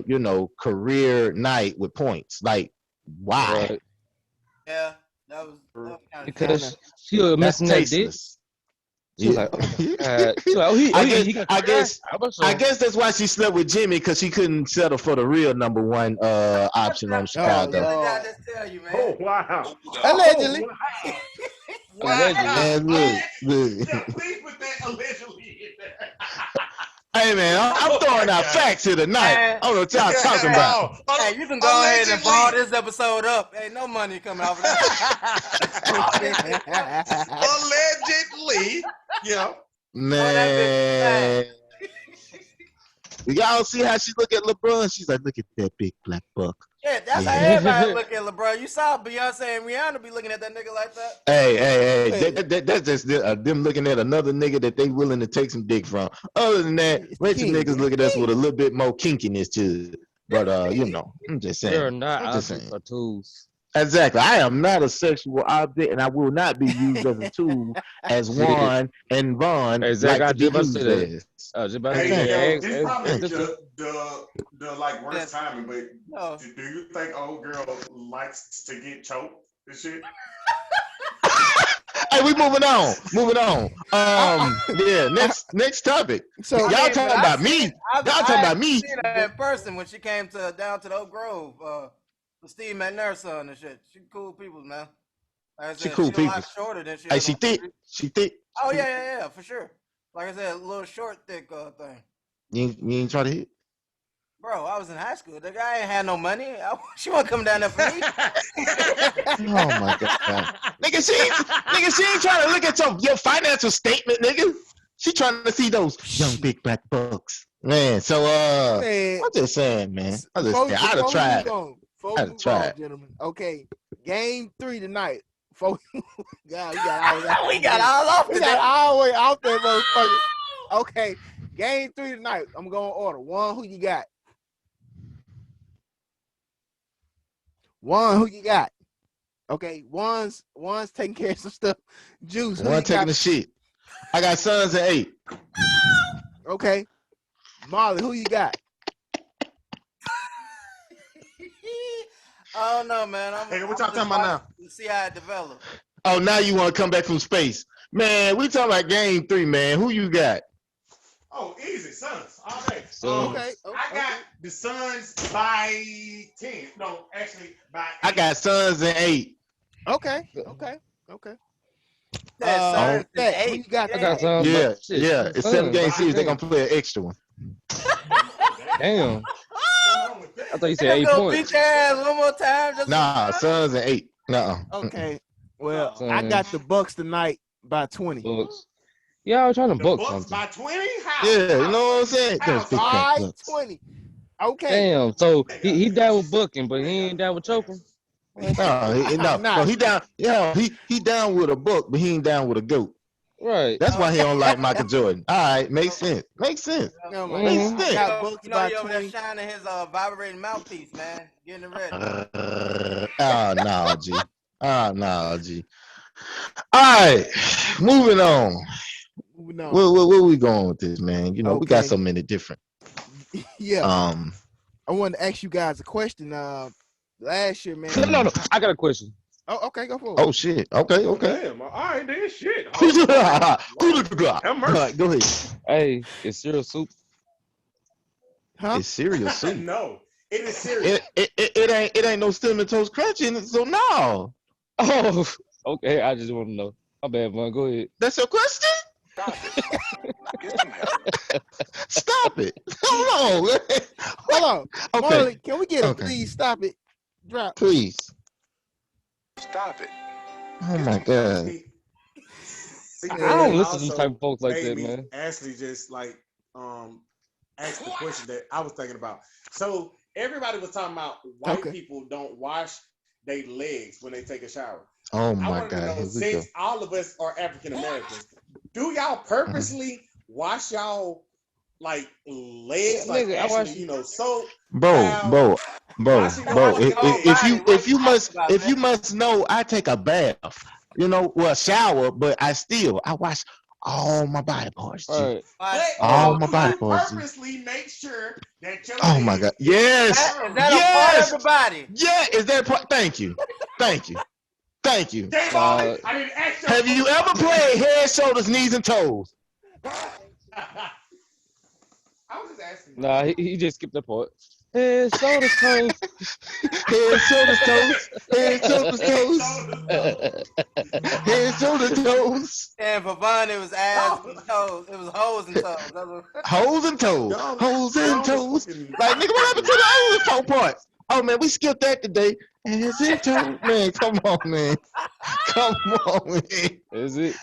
you know, career night with points? Like, why? Right. Yeah, that was kind of Because she was That's missing that dick. tasteless. She was like, oh my God. She was like, he got I career? guess that's why she slept with Jimmy, because she couldn't settle for the real number one option on Chicago. I just tell you, man. Oh wow! Allegedly. Oh, Wow. And look. Yeah, please put that allegedly in there. Hey man, I'm throwing out facts here tonight. I don't know what y'all talking about. Hey, you can go ahead and ball this episode up. Ain't no money coming off of that. Allegedly, yeah. Man. Y'all see how she look at LeBron? She's like, look at that big black buck. Shit, that's how everybody look at LeBron. You saw Beyonce and Rihanna be looking at that nigga like that. Hey, that's just them looking at another nigga that they willing to take some dick from. Other than that, Rachel niggas look at us with a little bit more kinkiness to it. But you know, I'm just saying. We are not I'm just objects saying. or tools. Exactly. I am not a sexual object, and I will not be used as a tool as Juan and Vaughn Exactly. like to be used as. I was about to Hey, say, it's probably the the like worst timing, but No. do you think old girl likes to get choked and shit? Hey, we moving on. Yeah. Next topic. So y'all talking about me. Y'all talking about me. Seen her in person when she came down to the Oak Grove. With Steve McNair's son and shit. She cool people, man. Like I said, She cool a people. lot shorter than she. Hey, she thick. She thick. Oh yeah, for sure. Like I said, a little short, thick thing. You ain't try to hit. Bro, I was in high school. The guy ain't had no money. She wasn't coming down there for me. Oh my god, nigga, she ain't trying to look at your financial statement, nigga. She trying to see those young big black bucks, man. So man, I'm just saying, man. I'd have tried. Gentlemen. Okay, game 3 tonight. God, we got all off we got all the way out there, motherfucker. Okay, game 3 tonight. I'm going to order. One, who you got? One, who you got? Okay, one's taking care of some stuff. Juice, One taking the shit. I got Suns at 8. Okay, Molly, who you got? I don't know, man. Hey, what y'all talking about now? To see how it develops. Oh, now you want to come back from space, man? We talking about game 3, man. Who you got? Oh, easy, Suns. All day. Okay. I got the Suns by 10. No, actually by 8. I got Suns at 8. Okay. That who you got? I got some. Yeah, Shit, yeah. It's 7-game series. They're gonna play an extra one. Damn. I thought you said 8 go points. beat your ass one more time. Nah, Suns at 8. No. Okay. Well, I got the Bucks tonight by 20. Bucks. Yeah, I was trying to book Bucks something. by 20? How? Yeah, you know what I'm saying? Those big black By bucks. 20. Okay. Damn. So he down with booking, but he ain't down with choking. No, he down. Yeah, he down with a book, but he ain't down with a goat. Right. That's why he don't like Michael Jordan. All right, makes sense. Makes sense. No, Makes sense. You know he over there shining his vibrating mouthpiece, man. Getting it ready. Oh no, G. Oh no, G. All right, moving on. Where we going with this, man? You know, we got so many different. Yeah. I wanted to ask you guys a question. Last year, man. No. I got a question. Oh, okay, go for it. Oh shit. Okay. Damn, all right, then shit. All right, go ahead. Hey, is cereal soup? Huh? It's cereal soup. No, it is cereal. It ain't no cinnamon toast crunch in it, so no. Oh, okay. I just want to know. My bad, man. Go ahead. That's your question? Stop it. Hold on. Hold on. Okay. Marley, can we get a please stop it? Drop. Please. Stop it. Oh my God. See, I don't listen to also them type of folks like made that, me man. Actually, just like ask the question that I was thinking about. So everybody was talking about white people don't wash their legs when they take a shower. Oh I my wanted to God. know, since all of us are African Americans, do y'all purposely wash y'all like legs, like Nigga, actually, you know, so Bro. If you must know, I take a bath. You know, well, shower, but I wash all my body parts. All right. All my body parts. Purposely make sure that your Oh my God. Yes. Is that a part of the body? Yeah, is that part? Thank you. I didn't ask you. Have you ever played head, shoulders, knees, and toes? I was just asking. Nah, he just skipped that part. Head, shoulders, toes. Head, shoulders, toes. Head, shoulders, toes. Head, shoulders, toes. And for Vaughn, it was ass and toes. It was hoes and toes. Hoes and toes. Hoes and toes. Like, nigga, what happened to the hoes and toe parts? Oh, man, we skipped that today. Ass and toes. Man, come on, man. Come on, man. Is it?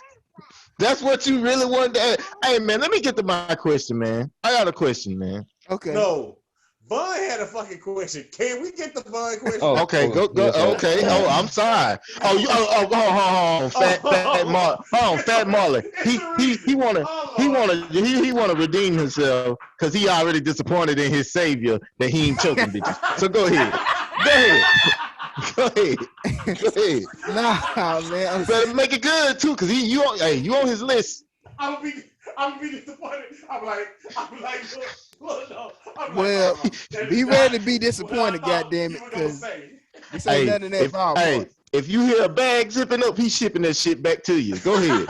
That's what you really wanted to ask. Hey, man, let me get to my question, man. I got a question, man. Okay. No, Bun had a fucking question. Can we get the Bun question? Oh, okay, go. Yes, Okay. Oh, I'm sorry. Oh, you. Hold on, fat Marley. Hold on, fat Marley. He wanna redeem himself because he already disappointed in his savior that he ain't choking bitches. So go ahead. Go ahead. Nah, man. Better make it good too, cause you on his list. I'm gonna be disappointed. I'm like, look, no. Well, be ready to be disappointed, goddamn it, because this ain't nothing in that ballpark. If you hear a bag zipping up, he's shipping that shit back to you. Go ahead.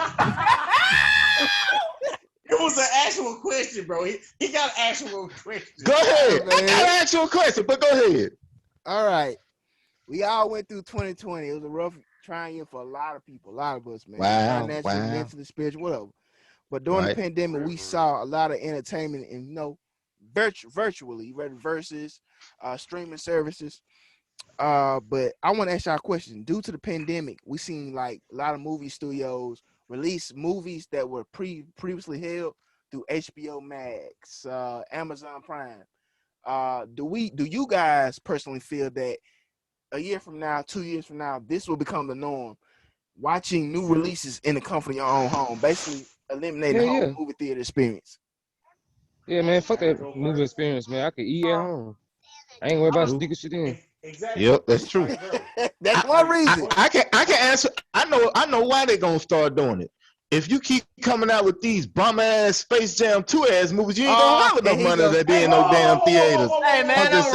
It was an actual question, bro. He got an actual question. Go ahead. I got an actual question, but go ahead. All right. We all went through 2020. It was a rough trying year for a lot of people, a lot of us, man. Financially, mentally, spiritual, whatever. But during the pandemic, we saw a lot of entertainment and, virtually, versus streaming services. But I want to ask y'all a question. Due to the pandemic, we seen like a lot of movie studios release movies that were previously held through HBO Max, Amazon Prime. Do you guys personally feel that a year from now, 2 years from now, this will become the norm? Watching new releases in the comfort of your own home, basically eliminating the whole movie theater experience. Yeah, man, fuck that movie experience, man. I can eat at home. I ain't worried about sneaking shit in. Exactly. Yep, that's true. That's one reason. I can answer. I know why they gonna start doing it. If you keep coming out with these bum ass Space Jam 2 ass movies, you ain't gonna have enough money to be in no damn theaters. Hey man, I'm just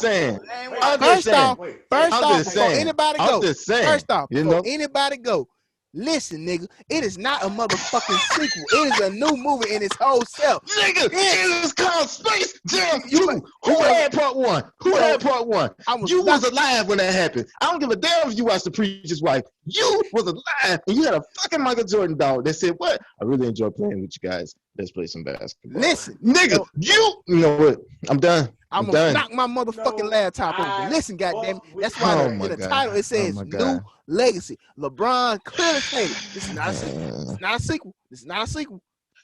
saying. I'm just saying. First off, before anybody go, before anybody go, listen, nigga, it is not a motherfucking sequel. It is a new movie in its whole self. Nigga, it is called Space Jam 2. Who had part one? You was alive when that happened. I don't give a damn if you watched The Preacher's Wife. You was alive, and you had a fucking Michael Jordan dog that said, what? I really enjoy playing with you guys. Let's play some basketball. Listen, nigga, you know what? I'm done. I'm gonna knock my motherfucking laptop over. Listen, goddamn, that's why in the title it says New Legacy. LeBron clearly stated this is not a sequel. It's not a sequel. This is not a sequel.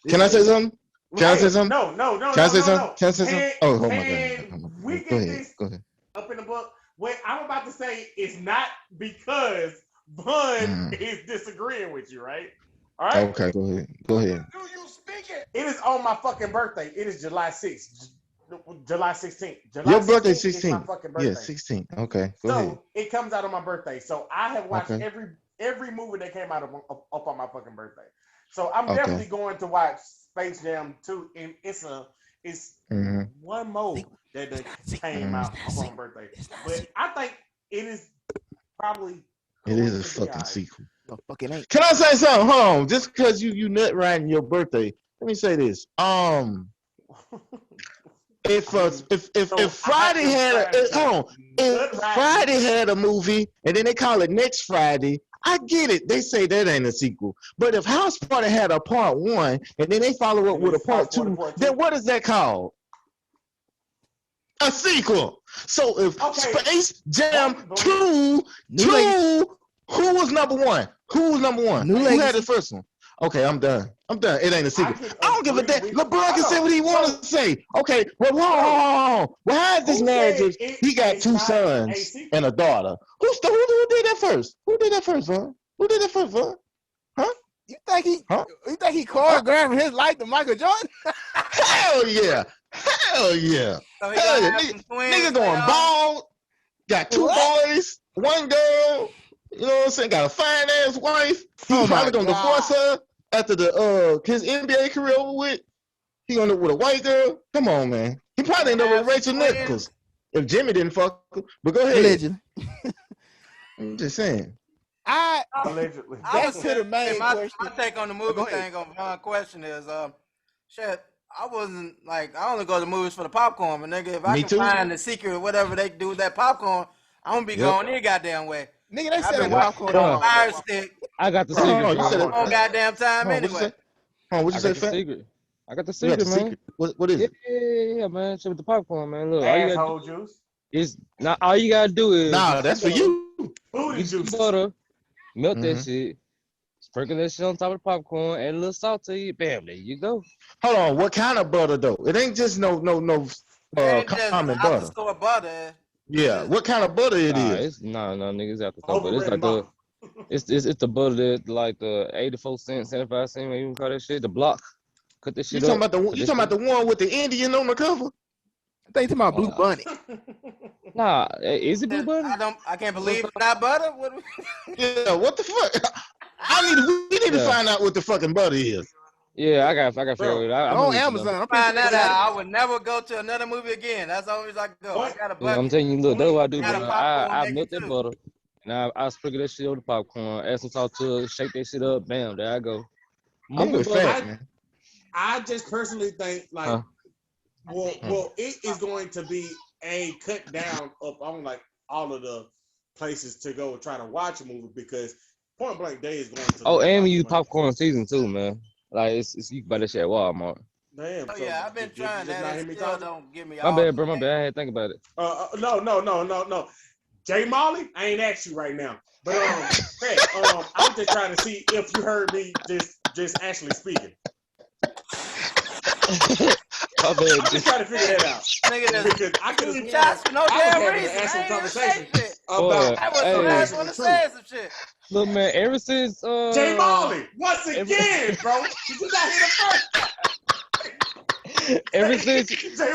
Can I say something? No. Can I say something? Oh my god. We get this up in the book. What I'm about to say is not because Bun is disagreeing with you, right? All right. Okay, go ahead. Do you speak it? It is on my fucking birthday. It is July 6th. July 16th. Your birthday 16th. My fucking birthday. Yeah, 16. Okay, go ahead. It comes out on my birthday. So I have watched every movie that came out up on my fucking birthday. So I'm definitely going to watch Space Jam 2, and it's one more that came out on my birthday. But I think it is probably it is a fucking sequel. No fucking ain't. Can I say something? Hold on, just because you nut riding your birthday, let me say this. If Friday had a movie and then they call it Next Friday, I get it. They say that ain't a sequel. But if House Party had a part 1 and then they follow up with a part 2, then what is that called? A sequel. So if Space Jam 2, who was number 1? Who was number 1? Who had the first one? Okay, I'm done. It ain't a secret. I don't give a damn. LeBron can say what he want to say. Okay, well, hold on. Well, how is this marriage? He got 2 sons and a daughter. Who did that first? Huh? Who did that first, huh? You think he choreographed his life to Michael Jordan? Hell yeah. Nigga going bald. Got 2 boys, 1 girl. You know what I'm saying? Got a fine ass wife. He's probably gonna divorce her after his NBA career over with. He gonna with a white girl. Come on, man. He probably ended up with Rachel Nichols if Jimmy didn't fuck her. But go ahead. Allegedly. I'm just saying. Allegedly. That's to the main question. My take on the movie thing on one question is, shit. I wasn't like I only go to movies for the popcorn, but nigga, if I can find the secret or whatever they do with that popcorn, I'm gonna be going any goddamn way. Nigga, they said popcorn on fire stick. I got the secret. On goddamn time anyway. What you say, Fat? I got the secret, man. What is it? Yeah, man. Shit with the popcorn, man. Look, asshole juice. It's not all you gotta do is that's for you. Booty juice. Butter, melt that shit, sprinkle that shit on top of the popcorn, add a little salt to it. Bam, there you go. Hold on, what kind of butter though? It ain't just no common out the butter. store butter. Yeah, what kind of butter it is? It's nigga, it's out the store, but it's Overridden like butter. it's the butter that like the 84 cents, 75 cents, what you call that shit, the block. Cut this shit up. You talking about the one with the Indian on the cover? I think it's my Blue Bunny. Nah, is it Blue Bunny? I can't believe it's not butter. Yeah, what the fuck? We need to find out what the fucking butter is. Yeah, I got figure it out. On Amazon. Find that out. I would never go to another movie again. That's always I go. I got a bucket. I'm telling you, look, that's what I do. I I melt that butter, and I sprinkle that shit on the popcorn, add some salt to it, shake that shit up, bam, there I go. I'm with fat, man. I just personally think well, it is going to be a cut down on like all of the places to go try to watch a movie because Point Blank Day is going to. Oh, and we use popcorn season too, man. Like it's you can buy that shit at Walmart. Damn. Oh yeah, I've been trying that. And still don't give me. My bad, bro. My bad. I had to think about it. No. Jay Molly, I ain't asked you right now, but I'm just trying to see if you heard me just actually speaking. My bad. I'm just trying to figure that out. Because I could have shots for no damn reason. Asked some conversation about. I was the last one to say some shit. Look, man, ever since Jay Molly, once again, bro, you not here the first. Ever since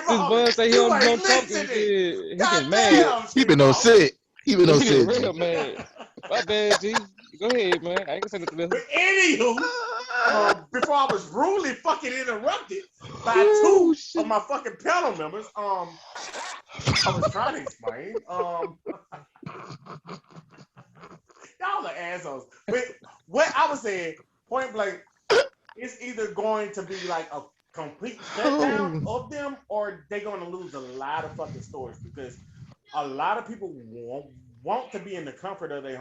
Bud say he don't talk and shit, he get mad. He been on set. He been on set. Real man. My bad, G. Go ahead, man. I ain't gonna say nothing else. But anywho, before I was rudely fucking interrupted by two of my fucking panel members, I was trying to explain. Y'all are assholes. But what I was saying, point blank, it's either going to be like a complete shutdown of them, or they're going to lose a lot of fucking stores because a lot of people want to be in the comfort of their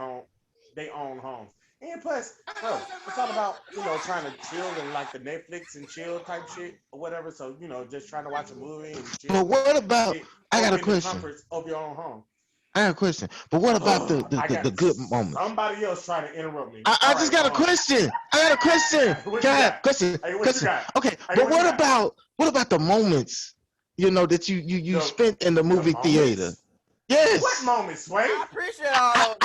own homes. And plus, bro, it's all about, trying to chill and like the Netflix and chill type shit or whatever. So, just trying to watch a movie and chill. But what about, I got a question. The comforts of your own home. I got a question. But what about the good moments? Somebody else trying to interrupt me. I just got a question. I got a question. Question. Okay, but what about the moments, that you spent in the movie theater? Yes. What moments, Sway? I appreciate all those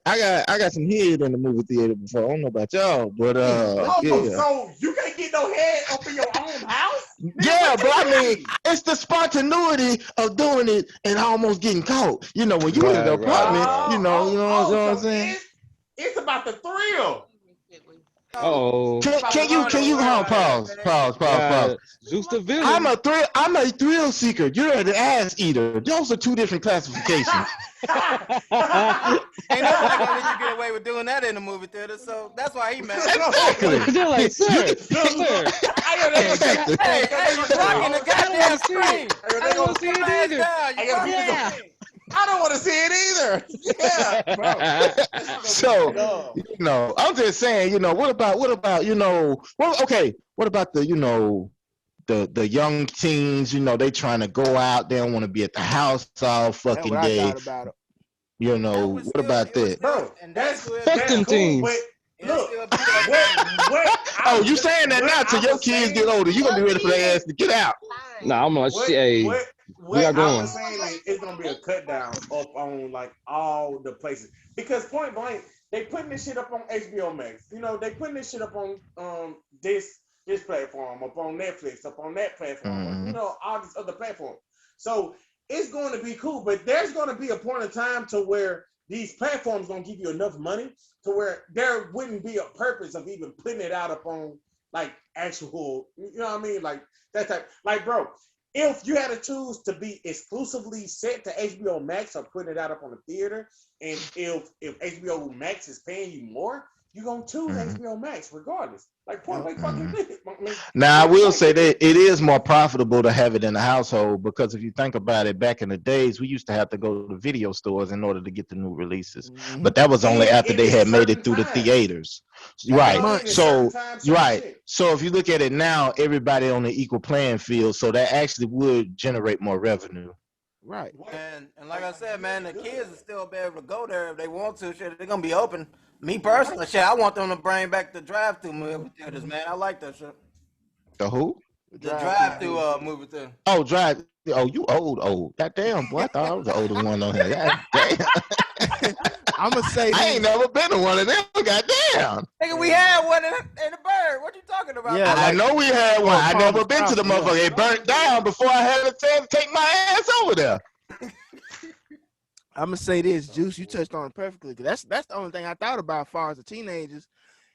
I got some head in the movie theater before. I don't know about y'all, but yeah. So you can't get no head up in your own house? Yeah, but I mean, it's the spontaneity of doing it and almost getting caught. When you in the apartment, you know what I'm saying? It's about the thrill. Oh, can you pause? Zeus the villain. I'm a thrill seeker. You're an ass eater. Those are two different classifications. Ain't nobody gonna let you get away with doing that in the movie theater, so that's why he mad. Exactly. They're like, sir. Hey, you're blocking the goddamn screen. I don't want to see it either. I don't want to see it either. Yeah, bro. So, I'm just saying, what about, what about the young teens, they trying to go out, they don't want to be at the house all fucking day. What about that? Bro, that's cool, teens. But look, what you saying that now till your kids get older, you going to be ready for their ass to get out. Nah, I'm like, what I was saying, like, it's gonna be a cut down up on like all the places because point blank they putting this shit up on HBO Max. They putting this shit up on this platform, up on Netflix, up on that platform, all these other platforms. So it's going to be cool, but there's going to be a point in time to where these platforms gonna give you enough money to where there wouldn't be a purpose of even putting it out up on like actual, like that type, like bro. If you had to choose to be exclusively set to HBO Max or putting it out up on the theater, and if HBO Max is paying you more, you're going to choose HBO Max regardless. Like, point blank fucking Now, I will say that it is more profitable to have it in the household because if you think about it, back in the days, we used to have to go to video stores in order to get the new releases. But that was only after they had made it through the theaters. Right. So, So if you look at it now, everybody on the equal playing field, so that actually would generate more revenue. Right. And like I said, man, the kids will still be able to go there if they want to. Shit, they're going to be open. Me personally, I want them to bring back the drive-through movie theaters, man. I like that shit. The who? The drive-through movie thing. Oh, drive. Oh, you old. Goddamn, boy. I thought I was the oldest one on here. Goddamn. I'm gonna say I ain't never been to one of them. Goddamn. Nigga, we had one in the bird. What you talking about? Yeah, I know we had one. I never been to the motherfucker. Yeah. It burnt down before I had a chance to take my ass over there. I'm gonna say this, Juice. You touched on it perfectly. That's the only thing I thought about as far as the teenagers.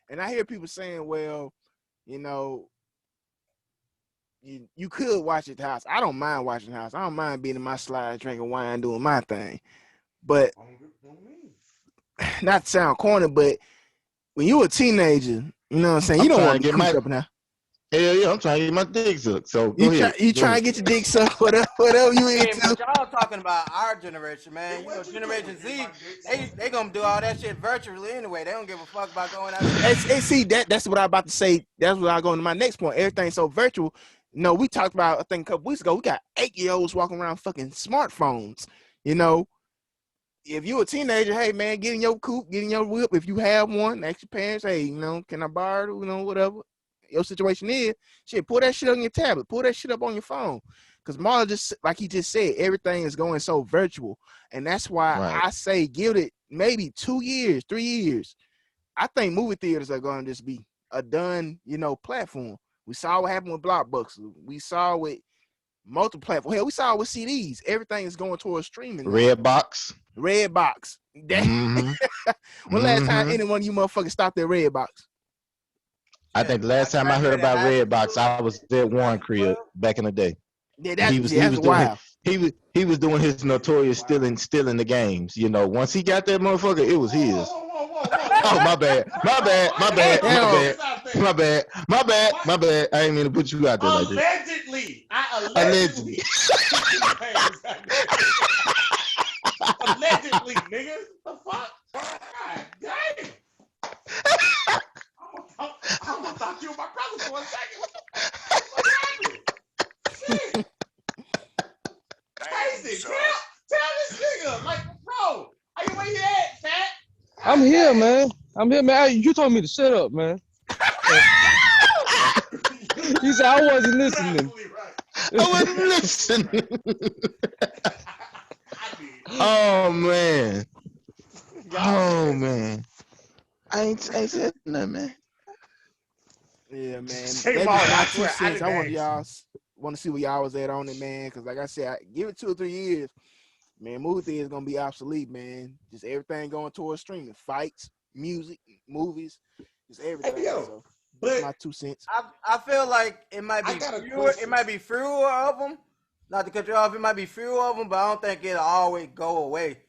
And I hear people saying, well, you know, you could watch at the house. I don't mind watching the house. I don't mind being in my slide, drinking wine, doing my thing. But not to sound corny, but when you a teenager, you know what I'm saying? You don't want to get my up now. Yeah, I'm trying to get my dick sucked. So go ahead. You trying to get your dick sucked, whatever you into. But y'all talking about our generation, man. You know, Generation Z, they gonna do all that shit virtually anyway. They don't give a fuck about going out. And see, that's what I'm about to say. That's what I go into my next point. Everything's so virtual. No, we talked about, I think a couple weeks ago, we got 8-year-olds walking around fucking smartphones. You know, if you a teenager, hey man, get in your coupe, get in your whip. If you have one, ask your parents, hey, you know, can I borrow it? You know, whatever your situation is, shit, pull that shit on your tablet, pull that shit up on your phone. Because Marlon just, like he just said, everything is going so virtual. And that's why I say give it maybe 2 years, 3 years. I think movie theaters are going to just be a done, you know, platform. We saw what happened with Blockbuster. We saw with multiple platforms. Hell, we saw it with CDs. Everything is going towards streaming. Redbox. When last time any one of you motherfuckers stopped at Redbox? I think the last time I heard about Redbox, I was at Warren crib back in the day. Yeah, he was doing his notorious stealing the games. You know, once he got that motherfucker, it was his. Oh, my bad. I ain't mean to put you out there like this. Allegedly. Allegedly, nigga. The fuck? God damn. I almost thought you were my brother for a second. What happened? Shit. Crazy. Tell this nigga. Like, bro, where you at, Fat? I'm here, man. You told me to shut up, man. He said I wasn't listening. I wasn't listening. Oh man. I ain't said nothing, man. Yeah, man. That's my 2 cents. I want to see where y'all was at on it, man. Because like I said, give it 2 or 3 years, man. Movie theater is gonna be obsolete, man. Just everything going towards streaming, fights, music, movies, just everything. Hey, yo, so that's my 2 cents. I feel like it might be fewer. It might be fewer of them. Not to cut you off, it might be fewer of them, but I don't think it'll always go away.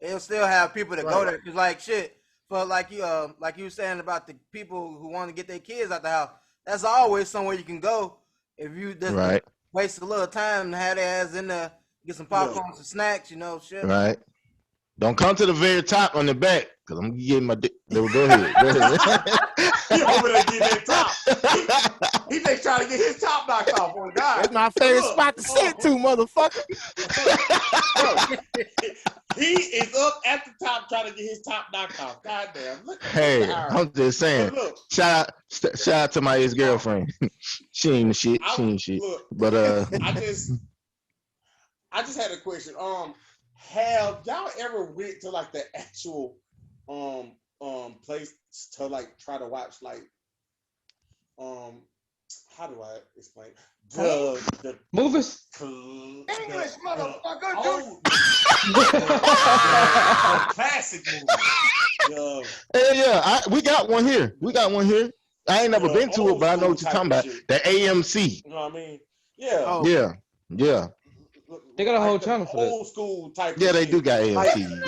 It'll still have people that go there. Cause like shit, for like you were saying about the people who want to get their kids out the house, that's always somewhere you can go if you just waste a little time to have their ass in there, get some popcorn, some snacks, you know, shit. Right. Don't come to the very top on the back, cause I'm getting my dick. Go ahead. He over there getting that top. He just trying to get his top knocked off on God. That's my favorite spot to sit to, motherfucker. He is up at the top trying to get his top knocked off. Goddamn. Hey, I'm just saying. Shout out to my ex-girlfriend. She ain't shit. Look, but I just had a question. Have y'all ever went to like the actual place to like try to watch like how do I explain the movies? English, motherfucker. Classic movie. We got one here. I ain't never been to it, but I know what you're talking about. The AMC. You know what I mean? Yeah. Yeah. They got a whole channel for old school type. Yeah, they do got AMC.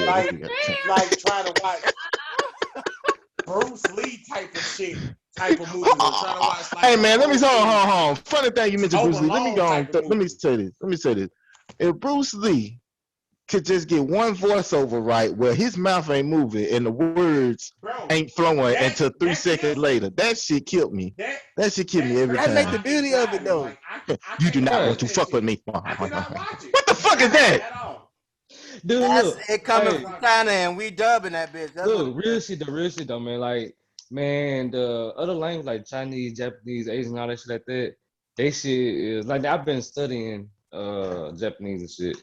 Like trying to watch Bruce Lee type of shit, type of movies. Trying to watch, like, hey man, let me hold on. Funny thing you mentioned Bruce Lee. Let me say this. If Bruce Lee could just get one voiceover right where his mouth ain't moving and the words ain't flowing until 3 seconds later, that shit killed me. That shit killed me every time. That make the beauty of it though. You do not want to fuck with me. What the fuck is that? Dude, look, it coming from China and we dubbing that bitch. Look, real shit though, man. Like, man, the other language like Chinese, Japanese, Asian, all that shit like that, they shit is like I've been studying Japanese and shit.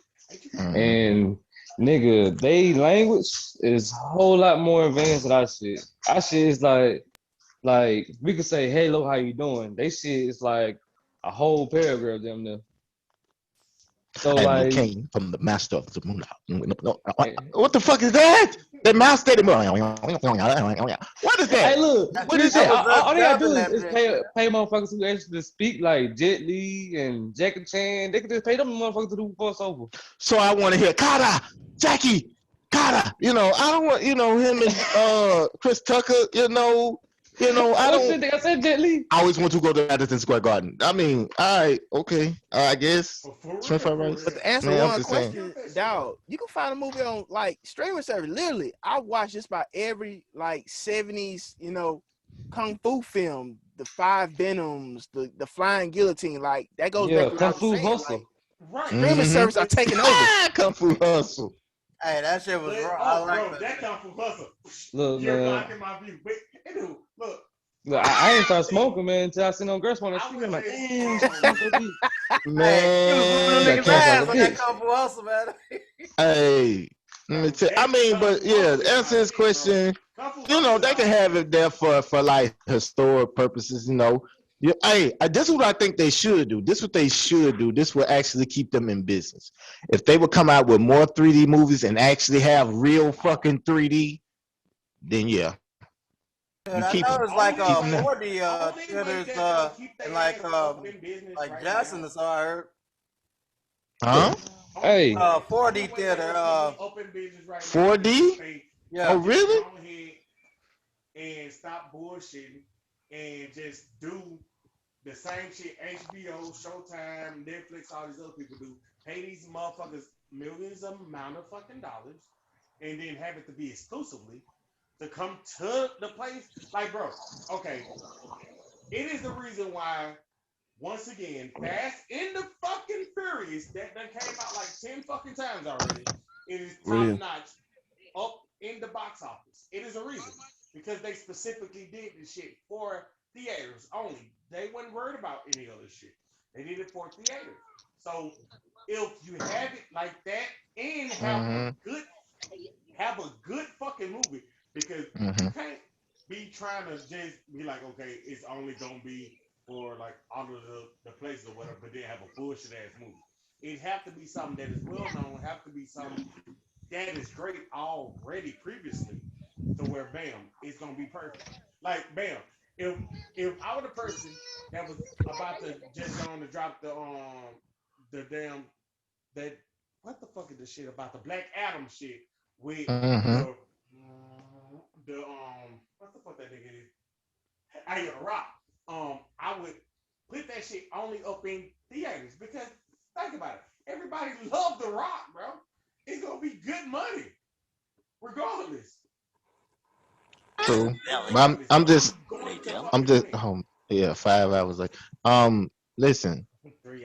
And nigga, they language is a whole lot more advanced than our shit. Our shit is like we could say hello, how you doing? They shit is like a whole paragraph them there. So and like came from the master of the moon. What the fuck is that? The master of the moon. What is that? Hey, look, What is that? that? All they gotta do is pay motherfuckers who actually speak like Jet Li and Jackie Chan. They could just pay them motherfuckers to do voiceover. So I want to hear Kata, Jackie, Kata. You know, I don't want him and Chris Tucker. I don't. I said Jet Li. I always want to go to Madison Square Garden. I mean, all right, okay, I guess. Shrimp fried rice. But to answer one question, dog, you can find a movie on like streaming service. Literally, I watch just about every like 70s, kung fu film, the 5 Venoms, the Flying Guillotine, like that goes back to Kung Fu Hustle. Like, streaming service are taking over. Kung Fu Hustle. Hey, that shit was raw. I like that Kung Fu Hustle. Look, you're blocking my view. But, dude, look. Look, I ain't start smoking, man, until I seen on Girls on that street. I'm like, damn, man. That Kung Fu Hustle, man. Hey, let me tell. I mean, but yeah, to answer this question, they can have it there for like historic purposes. Hey, this is what I think they should do. This is what they should do. This will actually keep them in business. If they would come out with more 3D movies and actually have real fucking 3D, then yeah. Dude, I know it's like 40 theaters in like Jackson, that's all I heard. Huh? Hey. 4D theater. 4D? Yeah. Oh, really? Go ahead and stop bullshitting and just do the same shit HBO, Showtime, Netflix, all these other people do. Pay these motherfuckers millions of amount of fucking dollars and then have it to be exclusively to come to the place. Like, bro, okay. It is the reason why, once again, Fast and the fucking Furious, that came out like 10 fucking times already. It is top notch up in the box office. It is a reason. Because they specifically did this shit for theaters only. They weren't worried about any other shit. They did it for theaters. So if you have it like that and have a good fucking movie, because you can't be trying to just be like, okay, it's only gonna be for like all of the places or whatever, but then have a bullshit ass movie. It have to be something that is well known, have to be something that is great already previously. To where bam, it's gonna be perfect. Like bam, if I were the person that was about to just go on to drop the damn that what the fuck is the shit about the Black Adam shit with the what the fuck that nigga is? I got a rock. I would put that shit only up in theaters because think about it. Everybody loves The Rock, bro. It's gonna be good money, regardless. True. I'm just 5 hours like listen,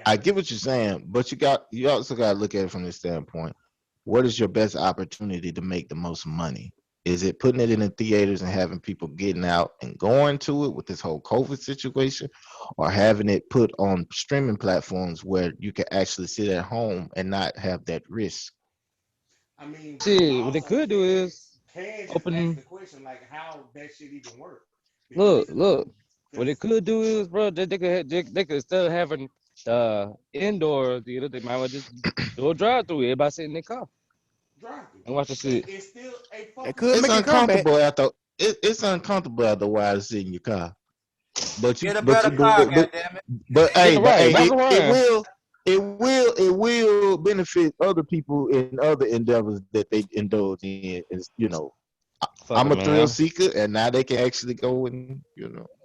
I get what you're saying, but you also gotta look at it from this standpoint. What is your best opportunity to make the most money? Is it putting it in the theaters and having people getting out and going to it with this whole COVID situation, or having it put on streaming platforms where you can actually sit at home and not have that risk? I mean, what they could do is open the question like how that shit even work. Look. What they could do is, bro, they could still having indoor theater. They might well just do a drive-through. Everybody sit in their car and watch the shit. It's still it's uncomfortable after it's uncomfortable otherwise in your car. But you, get a better car, goddammit. But hey, it will benefit other people in other endeavors that they indulge in. Is I'm a thrill seeker, and now they can actually go and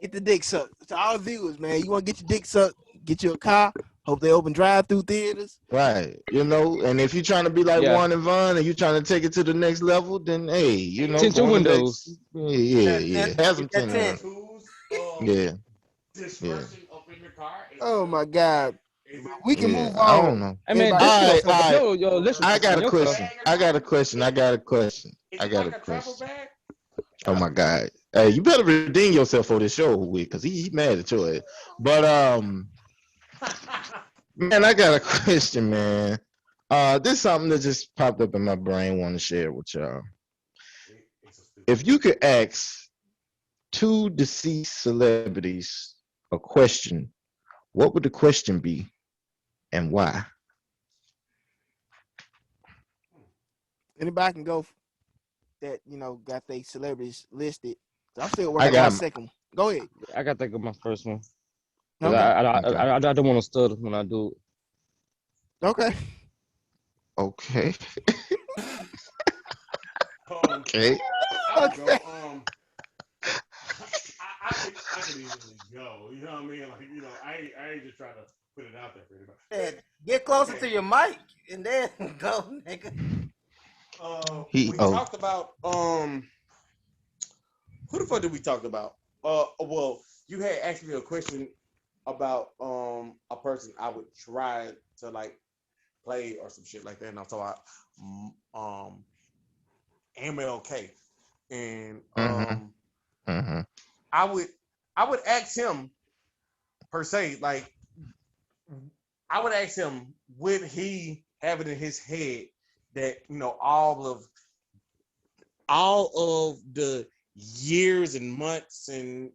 get the dick sucked. To all viewers, man, you want to get your dick sucked? Get you a car. Hope they open drive-through theaters. Right, and if you're trying to be like Juan and Vaughn, and you're trying to take it to the next level, then hey, tint your windows. Have some tint. Yeah. Oh my God. We can move on. I don't know. I mean, listen. I got a question. Oh my God. Hey, you better redeem yourself for this show, because he mad at your ass. But Man, I got a question, man. This is something that just popped up in my brain. Want to share with y'all. If you could ask two deceased celebrities a question, what would the question be, and why? Anybody can go that got their celebrities listed. I'm still I working on my got. second one. Go ahead. I gotta think of my first one. Cause Okay. I don't want to stutter when I do it. Okay. Okay. Okay. I would go. Okay. I could easily go. You know what I mean? Like, I ain't just trying to put it out there for anybody. Get closer to your mic and then go, nigga. We talked about who the fuck did we talk about? Well, you had asked me a question about a person I would try to like play or some shit like that, and I talking about MLK, and I would ask him per se, like I would ask him, would he have it in his head that all of the years and months and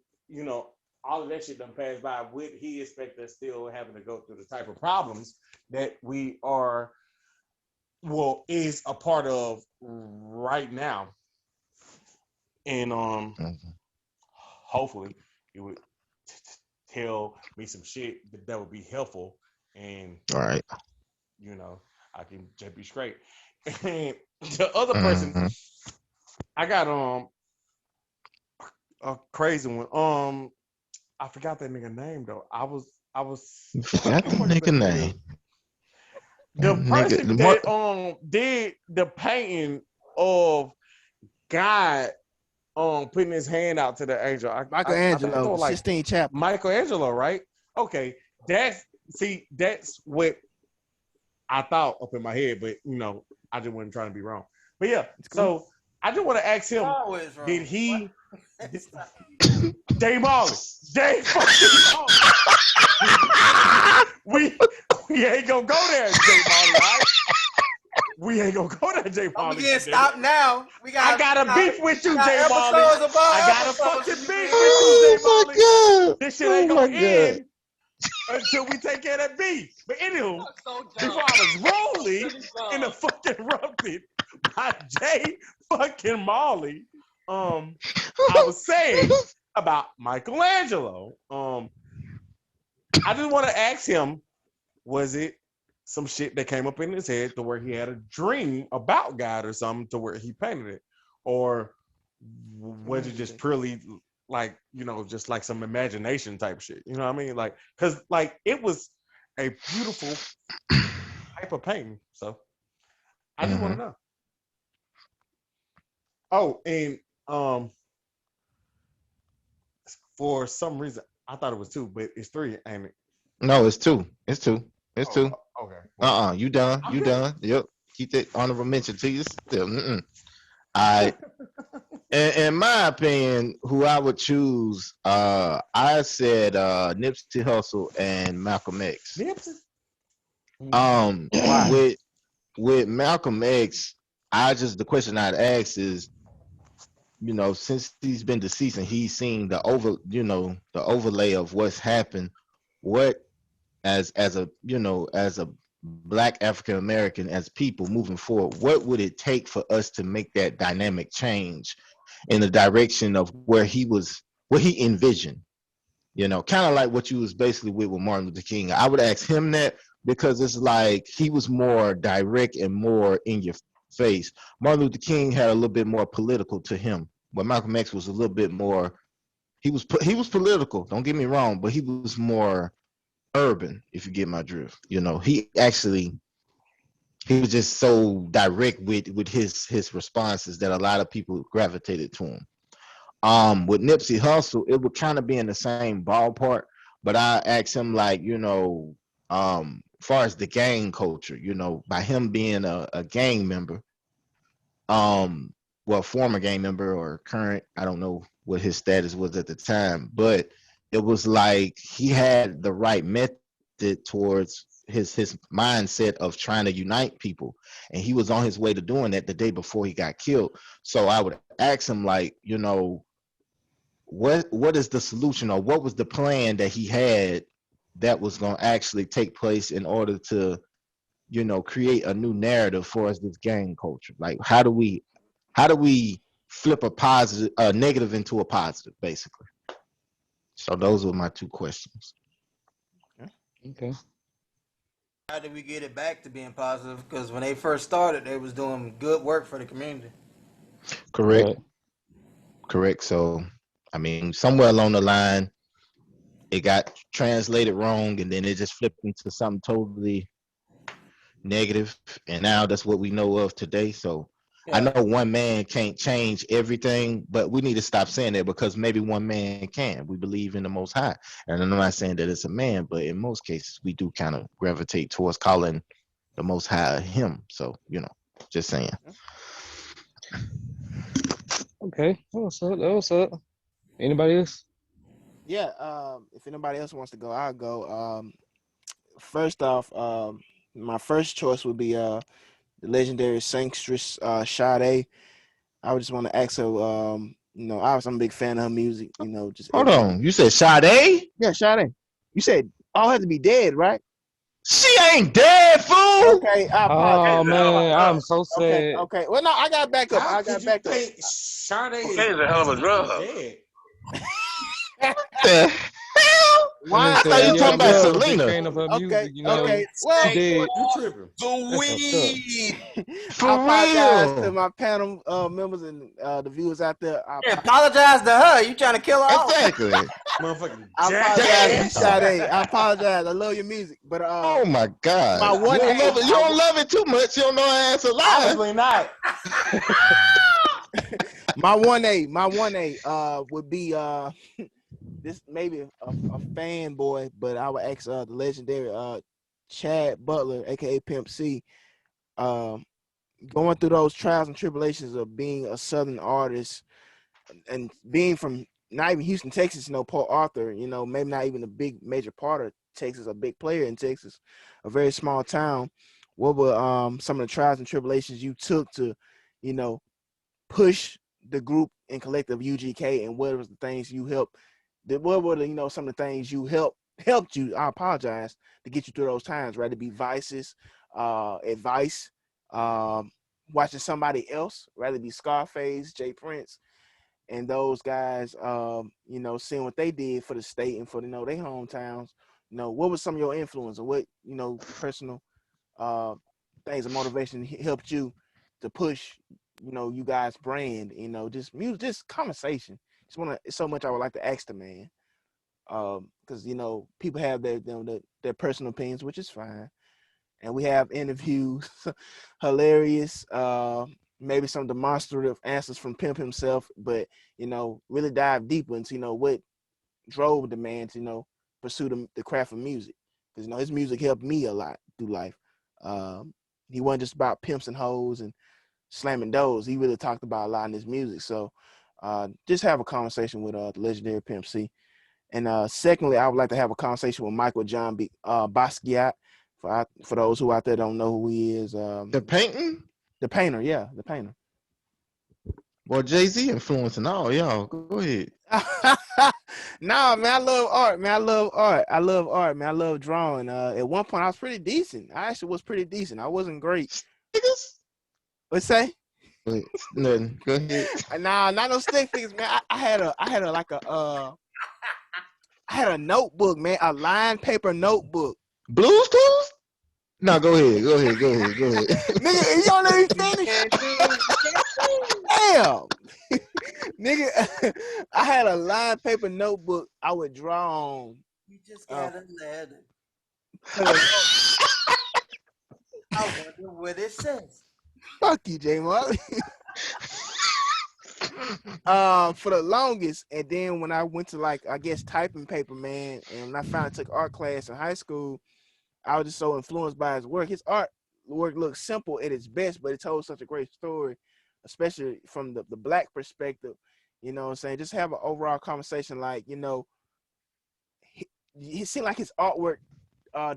all of that shit done passed by, would he expect us still having to go through the type of problems that we are is a part of right now? And hopefully he would tell me some shit that would be helpful, and All right. I can just be straight. And the other person, I got a crazy one. I forgot that nigga name though. You forgot the nigga name. The person that did the painting of God putting his hand out to the angel. Michelangelo, like Sistine Chapel. Michelangelo, right? Okay. That's what I thought up in my head, but I just wasn't trying to be wrong. But yeah, so I just want to ask him, did he Jay Marley. Jay fucking Marley. we ain't gonna go there, Jay Marley, right? We ain't gonna go there, Jay Marley. We can't stop now. I got a beef with you, Jay Marley. I got a fucking beef with you, Jay Marley. God. This shit ain't gonna end until we take care of that beef. But anywho, before I was rolling in the fucking erupted by Jay fucking Marley, I was saying about Michelangelo. I just want to ask him, was it some shit that came up in his head to where he had a dream about God or something to where he painted it? Or was it just purely like, just like some imagination type shit? You know what I mean? Like, cause like it was a beautiful type of painting. So I just want to know. Oh, and for some reason I thought it was 2, but it's 3, ain't it? No, it's 2. It's 2. It's 2. Okay. Well, You done. You done. Yep. Keep that honorable mention to you still. I in my opinion, who I would choose, I said Nipsey Hussle and Malcolm X. Nipsey? With Malcolm X, the question I'd ask is, since he's been deceased and he's seen the overlay of what's happened, what as a Black African American, as people moving forward, what would it take for us to make that dynamic change in the direction of what he envisioned? Kind of like what you was basically with Martin Luther King. I would ask him that because it's like he was more direct and more in your face. Martin Luther King had a little bit more political to him, but Malcolm X was a little bit more. He was political. Don't get me wrong, but he was more urban, if you get my drift. He was just so direct with his responses that a lot of people gravitated to him. With Nipsey Hussle, it would kind of be in the same ballpark, but I asked him, like, as far as the gang culture, by him being a gang member, former gang member or current, I don't know what his status was at the time, but it was like he had the right method shifted towards his mindset of trying to unite people, and he was on his way to doing that the day before he got killed. So I would ask him, like, what is the solution, or what was the plan that he had that was going to actually take place in order to create a new narrative for us, this gang culture. Like, how do we flip a negative into a positive, basically? So those were my two questions. Okay. How did we get it back to being positive? Because when they first started, they was doing good work for the community. Correct. So, I mean, somewhere along the line, it got translated wrong, and then it just flipped into something totally negative, and now that's what we know of today. So I know one man can't change everything, but we need to stop saying that, because maybe one man can. We believe in the Most High, and I'm not saying that it's a man, but in most cases we do kind of gravitate towards calling the Most High him. So just saying. Okay, what's up? Anybody else? Yeah, if anybody else wants to go, I'll go. First off, my first choice would be the legendary songstress Sade. I would just want to ask her. Obviously I'm a big fan of her music. Just hold on. You said Sade? Yeah, Sade. You said all have to be dead, right? She ain't dead, fool. Okay, I apologize. Oh man, I'm so sad. Okay. Well, no, I got back up. How could you think Sade is a hell of a drug. dead? The hell? Why? I thought you were talking about Selena. Okay. Well, She did. You tripping? The weed. For I apologize real. to my panel members and the viewers out there. Apologize to her. You trying to kill her off? Exactly. Motherfucking I apologize, jackass. Sade. I apologize. I love your music, but Oh my God! my one you don't, A, love it. You don't love it too much. You don't know her ass alive. Honestly, not. my one A would be this maybe a fanboy, but I would ask the legendary Chad Butler, aka Pimp C, going through those trials and tribulations of being a Southern artist and being from not even Houston, Texas, Port Arthur, maybe not even a big major part of Texas, a big player in Texas, a very small town. What were some of the trials and tribulations you took to, push the group and collective UGK, and what was the things you helped? What were some of the things you helped you? I apologize, to get you through those times, right? To be vices, advice, watching somebody else, rather be Scarface, Jay Prince, and those guys, seeing what they did for the state and for their hometowns. What was some of your influence, or what personal things of motivation helped you to push you guys' brand? Just music, just conversation. It's so much I would like to ask the man, because people have their personal opinions, which is fine, and we have interviews, hilarious, maybe some demonstrative answers from Pimp himself, but really dive deeper into what drove the man to pursue the craft of music, because his music helped me a lot through life. He wasn't just about pimps and hoes and slamming doors. He really talked about a lot in his music. So just have a conversation with the legendary Pimp C. And secondly, I would like to have a conversation with Michael John Basquiat. For those who out there don't know who he is. The painting? The painter, yeah, the painter. Well, Jay-Z influencing all y'all. Go ahead. Nah, man, I love art, man. I love art, man. I love drawing. At one point, I was pretty decent. I actually was pretty decent. I wasn't great. Niggas? What's say? Wait, nothing. Go ahead. Nah, not no stick figures, man. I had a notebook, man, a lined paper notebook. Blues Clues? No, go ahead. Nigga, you don't let me finish. Damn. Nigga, I had a lined paper notebook I would draw on. You just got a letter. I wonder what it says. Fuck you, J Marley. For the longest, and then when I went to typing paper, man, and when I finally took art class in high school, I was just so influenced by his work. His art work looked simple at its best, but it told such a great story, especially from the Black perspective. You know what I'm saying? Just have an overall conversation, it seemed like his artwork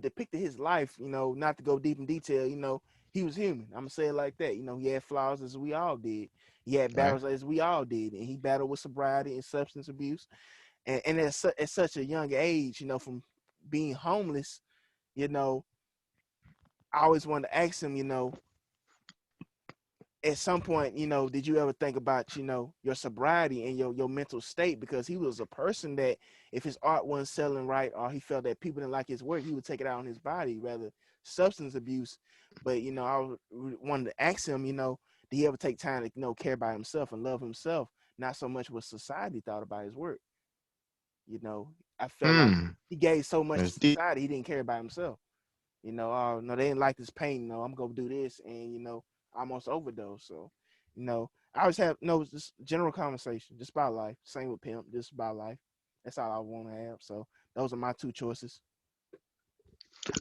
depicted his life, not to go deep in detail, he was human. I'm gonna say it like that. He had flaws as we all did. He had battles as we all did, and he battled with sobriety and substance abuse. And at such a young age, from being homeless, I always wanted to ask him, at some point, did you ever think about, your sobriety and your mental state? Because he was a person that if his art wasn't selling right or he felt that people didn't like his work, he would take it out on his body, rather substance abuse. But, I wanted to ask him, did he ever take time to, care about himself and love himself? Not so much what society thought about his work. I felt like he gave so much to society, he didn't care about himself. Oh, no, they didn't like this pain. I'm going to do this. And, almost overdose. So, I always have just general conversation, just about life. Same with Pimp, just about life. That's all I want to have. So those are my two choices.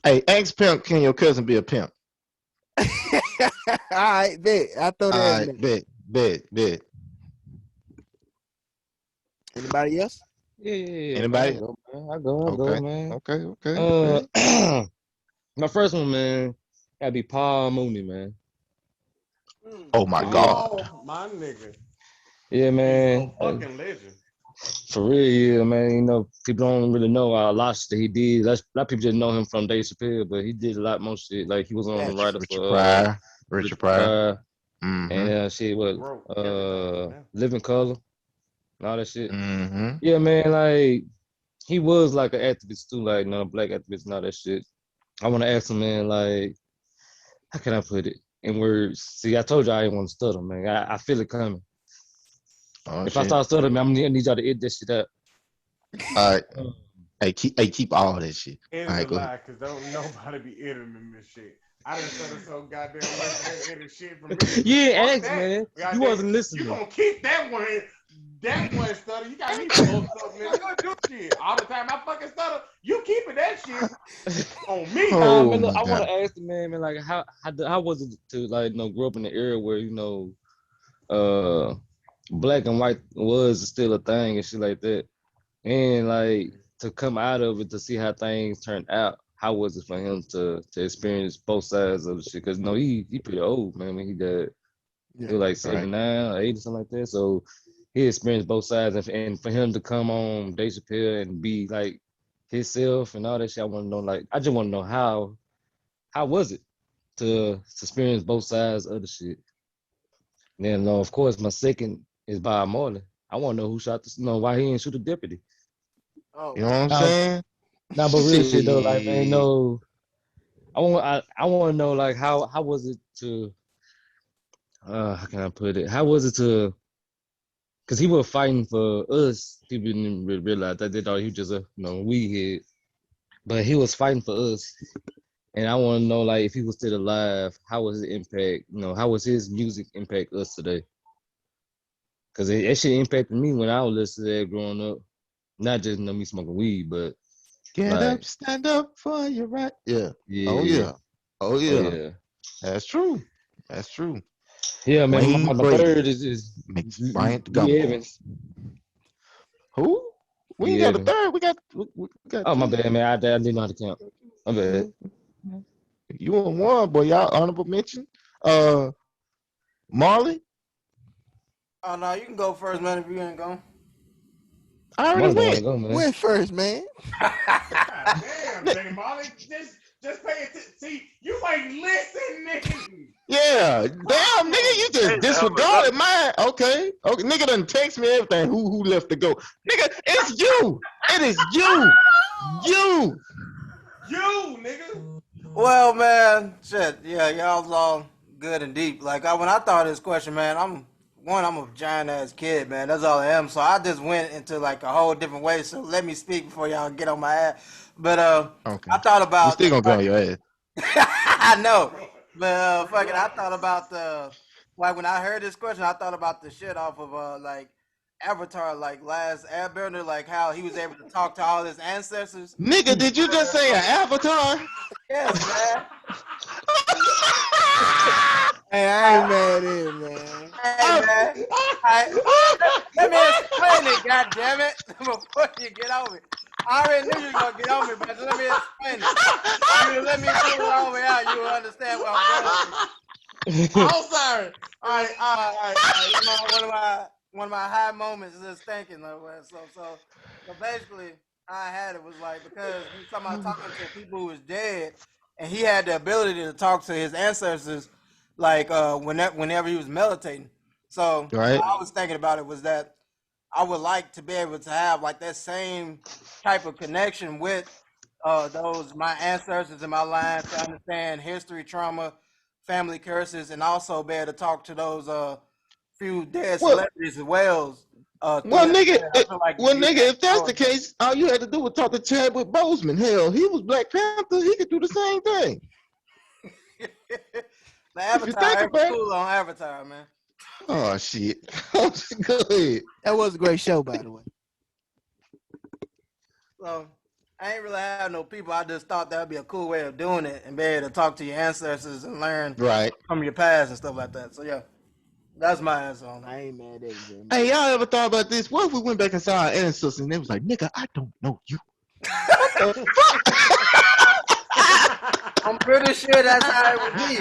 Hey, ask Pimp, can your cousin be a pimp? All right, bet. I throw that in there. Bet. Anybody else? Yeah. Anybody? I go, man. Okay. My first one, man, gotta be Paul Mooney, man. Oh my God. Oh, my nigga. Yeah, man. He's a fucking legend. For real, yeah, man. People don't really know a lot that he did. A lot of people just know him from Dave Chappelle, but he did a lot more shit. Like he was on the writer for Richard Pryor. And shit, what Living Color and all that shit. Mm-hmm. Yeah, man, like he was like an activist too, like black activist and all that shit. I want to ask him, man, like, how can I put it in words? See, I told you I didn't want to stutter, man. I feel it coming. If I start stuttering, man, I'm gonna need y'all to edit this shit out. All right. Hey, keep all that shit. It's a lie, because don't nobody be editing this shit. I done stutter so goddamn much that edit shit from me. Yeah, X, man. You wasn't listening. You gonna keep that one stutter. You got me fucked up, man. Shit. All the time I fucking stutter, you keeping that shit on me. Man, look, I want to ask the man, like, how was it to grow up in the era where black and white was still a thing and shit like that, and like to come out of it to see how things turned out. How was it for him to experience both sides of the shit? Because he pretty old, man. When he died, he was like 79 or 80, something like that. So he experienced both sides, and for him to come on Dave Chappelle and be like himself and all that shit, I want to know. Like, I just want to know how was it to experience both sides of the shit. And then, of course, my second is Bob Marley. I want to know who shot this. Why he didn't shoot the deputy. Oh, you know what I'm saying? Nah, but real shit though, like, man, I want to know, like, how was it to how can I put it? How was it to, because he was fighting for us. People didn't really realize that. They thought he was just a weed head, but he was fighting for us. And I want to know, like, if he was still alive, how was his impact? How was his music impact us today? Because that shit impacted me when I was listening to that growing up. Not just me smoking weed, but get up, stand up for your right. Yeah. Oh yeah. That's true. Yeah, man. My third is Bryant the Lee Evans. Who? We ain't got a third. We got. Oh, my bad, man. I didn't know how to count. My bad. You on one, boy. Y'all honorable mention. Marley. Oh no, you can go first, man. If you ain't going. I already went first, man. Damn, Jay Molly, just pay attention. See, you ain't listening. Yeah, damn, nigga, you just disregarded mine. Okay, nigga done text me everything. Who left to go? Nigga, it's you. It is you, nigga. Well, man, shit, yeah, y'all's all good and deep. Like when I thought of this question, man, I'm a giant ass kid, man. That's all I am. So I just went into like a whole different way. So let me speak before y'all get on my ass. But okay. I thought about. We still gonna go on your ass. I know, but fucking, I thought about like when I heard this question, I thought about the shit off of like Avatar, like Last Airbender, like how he was able to talk to all his ancestors. Nigga, did you just say an avatar? Yes, man. Hey, I ain't mad at him, man. Hey, man. Let me explain it, goddammit, before you get over it. I already knew you were gonna get on me, but let me explain it. You let me figure it all the way out. You will understand what I'm going through. I'm sorry. All right. One of my high moments is just thinking like that. So basically, I had it was like because he was talking about talking to people who was dead, and he had the ability to talk to his ancestors, like whenever he was meditating. So Right. what I was thinking about it was that I would like to be able to have like that same type of connection with those my ancestors in my line to understand history, trauma, family curses, and also be able to talk to those few dead Well, celebrities as well. well, nigga, Nigga, if that's the case, all you had to do was talk to Chadwick Boseman. Hell, he was Black Panther. He could do the same thing. The Avatar, cool on Avatar, man. Oh shit! Good. That was a great show, by the way. So I ain't really have no people. I just thought that would be a cool way of doing it and be able to talk to your ancestors and learn from your past and stuff like that. So yeah, that's my answer on that. I ain't mad at it, Jimmy. Hey, y'all ever thought about this? What if we went back inside our ancestors and they was like, "Nigga, I don't know you." I'm pretty sure that's how it would be.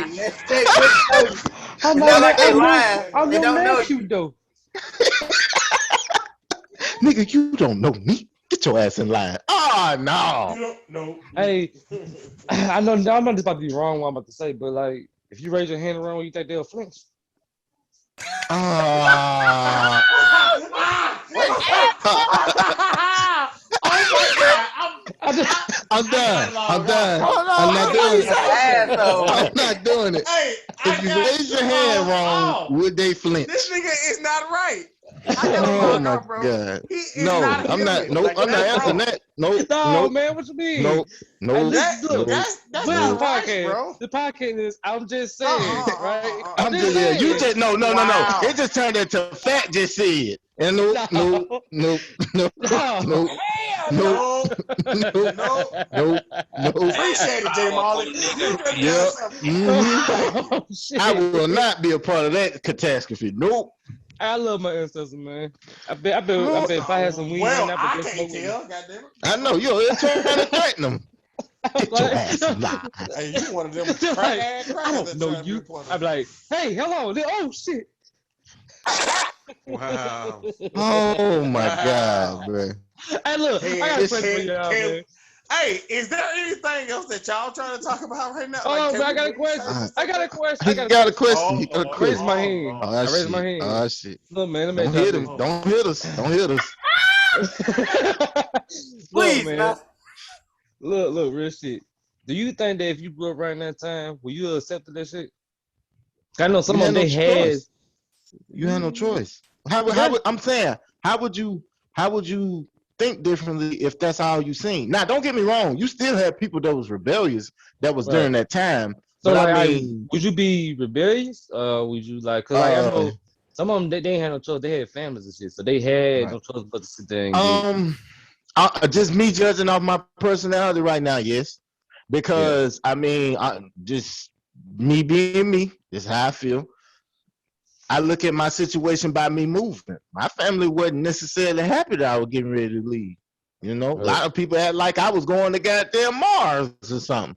I'm like, I'm your nephew, though. Nigga, you don't know me. Get your ass in line. Oh, no. You don't know. Hey, I know I'm not just about to be wrong what I'm about to say, but like, if you raise your hand around, you think they'll flinch? I'm done. I'm not doing it. I'm not doing it. Hey, if you raise your hand wrong, would they flinch? This nigga is not right. Oh my god! No, I'm not. Nope, I'm not answering that. Nope. No, man, what you mean? Nope. That's not right, bro. The podcast is. I'm just saying, right? I'm just saying. You just no. It just turned into fat. Just said. And nope. Appreciate it, J. Marley. Yep. I will not be a part of that catastrophe. Nope. I love my ancestors, man. I bet if I had some weed, I can't tell. Goddamn it. I know you're trying to threaten them. Get your ass alive. Hey, you one of them I don't know you. I'm like, hey, hello. Oh shit. Wow. Oh my god, bro. Hey, look, I got a question for y'all, man. Hey, is there anything else that y'all trying to talk about right now? Oh, like, I got a question. I got a question. He got a question. Raise my hand. I raise my hand. Oh shit. Look, man, don't hit him. Don't hit us. Don't hit us. Please, man. Look, real shit. Do you think that if you grew up right in that time, will you accept that shit? I know some of them they had. You had no choice. How would you think differently if that's how you seen? Now, don't get me wrong. You still had people that was rebellious that was during that time. So, but like, I mean, would you be rebellious? Would you like? Cause like, I know some of them they didn't have no choice. They had families and shit, so they had no choice but to sit there and just me judging off my personality right now, yes, because I mean, just me being me is how I feel. I look at my situation by me moving. My family wasn't necessarily happy that I was getting ready to leave. You know, a lot of people had like I was going to goddamn Mars or something.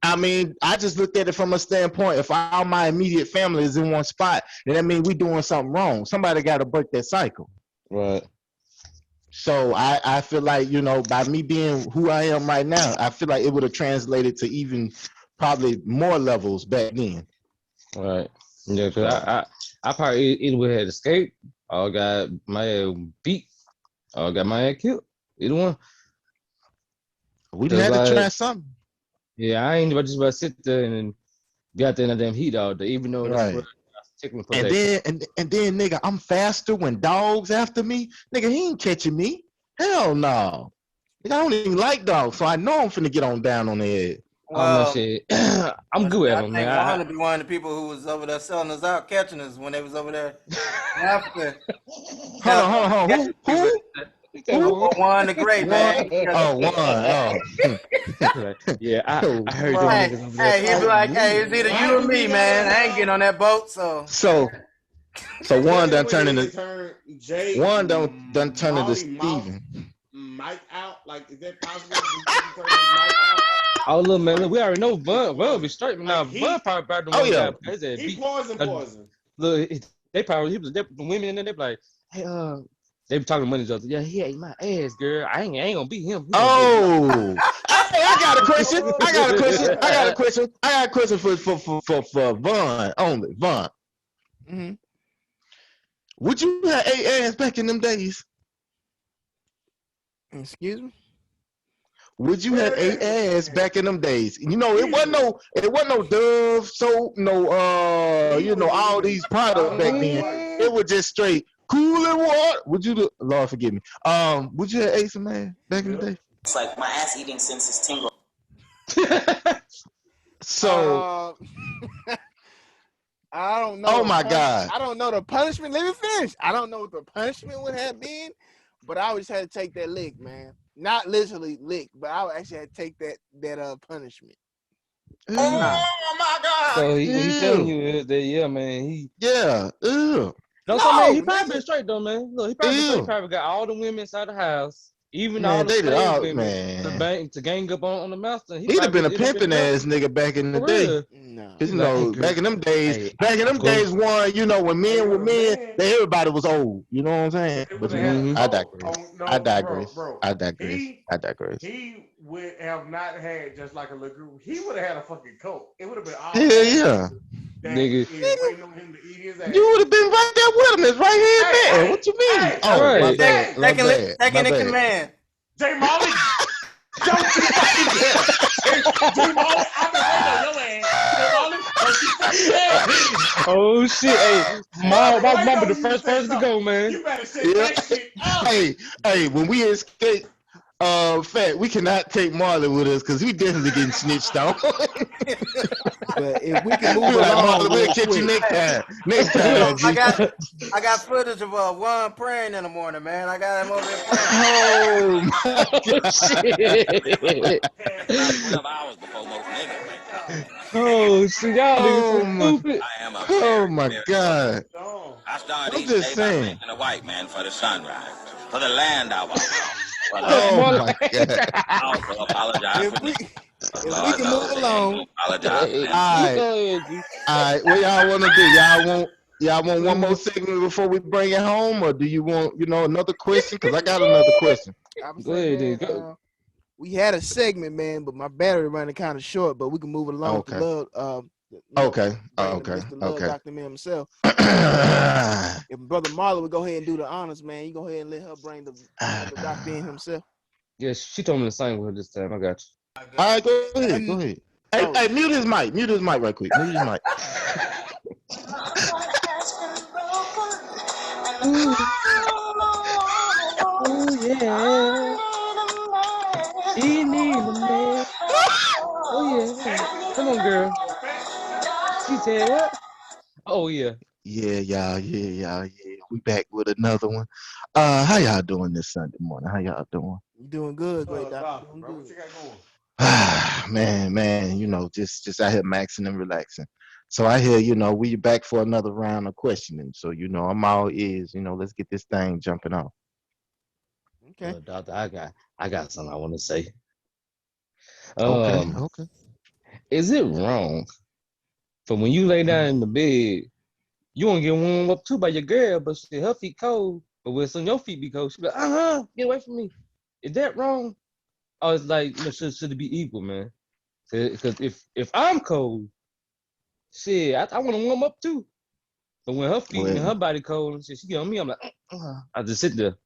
I mean, I just looked at it from a standpoint. If all my immediate family is in one spot, then that means we doing something wrong. Somebody got to break that cycle. Right. So I feel like, you know, by me being who I am right now, I feel like it would have translated to even probably more levels back then. Right. Yeah, because I probably either would have escaped or got my head beat or got my head killed. Either one. We had to try something. Yeah, I ain't just about to sit there and got that damn heat all day, even though right. And then, nigga, I'm faster when dogs after me. Nigga, he ain't catching me. Hell no. Nigga, I don't even like dogs, so I know I'm finna get on down on the head. Well, shit. I'm good at them, man. I want to be one of the people who was over there selling us out, catching us when they was over there in Africa. Hold on. Who? Juan the Great, man. Juan. Oh. Yeah, I heard them niggas over there. Hey, he'd be like, hey, it's either you or me, man. I ain't getting on that boat, so Juan done turned into Juan done turned into Steven. Mike out Like, is that possible? Turn his life out? Oh, look, man, look, we already know Von be straight now. Von probably about the one guy. He poison. Look, they probably the women in there. They be like, hey, they be talking to money each other. Yeah, he ate my ass, girl. I ain't gonna beat him. Oh, hey, I got a question. I got a question for Von only. Von. Mm-hmm. Would you have 8 ass back in them days? Excuse me? Would you have 8 ass back in them days? You know, it wasn't no Dove soap, no all these products back then. It was just straight cool and water. Would you Lord forgive me. Would you have ate some ass back in the day? It's like my ass eating sense is tingle. So I don't know. Oh my God. I don't know the punishment. Let me finish. I don't know what the punishment would have been, but I always had to take that lick, man. Not literally lick, but I would actually had to take that punishment. Oh my God. So he telling you is that man, ew. No, so man, he probably been straight though, man. Look, he probably got all the women inside the house, even all the slave women to gang up on the master. He'd have been a pimping ass nigga back in the day. Cause back in them days, one, when men were men, everybody was old. You know what I'm saying? But I digress. I digress. He would have not had just like a little group. He would have had a fucking coat. It would have been all yeah. Nigga. Waiting on him to eat his ass. You would have been right there with him. It's right here, man. What you mean? Right. My bad. Second in command. J. Molly, don't you fucking dare. J. Molly, I've been waiting on your ass. J. Molly, don't you fucking dare. Oh shit! Hey, my mama the first person to go, man. You better say that shit up. Hey, when we escape, Fat, we cannot take Marley with us because we definitely getting snitched on. But if we can move along, Marley, we'll catch you next time. Next time, I got footage of Juan praying in the morning, man. I got him over there praying. Oh my shit! 12 hours before most niggas. Oh shit! Y'all niggas so stupid. Oh my God! I started I'm just saying. A white man for the sunrise, for the land I was. Oh my God! I also apologize if we can move along. All right. What y'all want to do? Y'all want one more segment before we bring it home, or do you want another question? Because I got another question. Go ahead, go. We had a segment, man, but my battery running kind of short. But we can move it along. Okay. Okay. Mr. Love Dr. Man himself. If Brother Marlon would go ahead and do the honors, man, you go ahead and let her bring the Dr. in himself. Yes, she told me to sing with her this time. I got you. All right, go ahead. Hey, mute his mic. Mute his mic right quick. Mute his mic. Oh yeah. She need a man. Oh yeah. Come on, girl. She said what? Oh yeah. Yeah, y'all. We back with another one. How y'all doing this Sunday morning? How y'all doing? You doing good, great doctor. Doing good. What you got going? man, just out here maxing and relaxing. So I hear, we back for another round of questioning. So, I'm all ears, let's get this thing jumping off. Okay. Doctor, I got something I want to say. Okay. Is it wrong for when you lay down in the bed, you want to get warmed up too by your girl, but her feet cold, but when some of your feet be cold, she be like, get away from me. Is that wrong? Or it's like, should it be equal, man? Because if I'm cold, shit, I want to warm up too. But when her feet and her body cold and shit, she get on me, I'm like, I just sit there.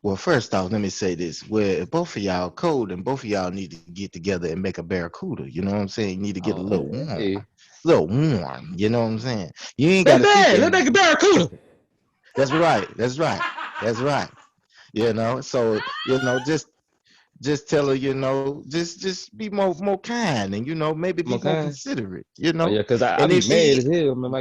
Well, first off, let me say this. Well, if both of y'all cold, and both of y'all need to get together and make a barracuda. You know what I'm saying? You need to get a little warm. Hey. Little warm. You know what I'm saying? You ain't got to let's make a barracuda. That's right. So, just tell her, just be more kind and, maybe be more considerate, Oh, yeah, because I be mad as hell, man.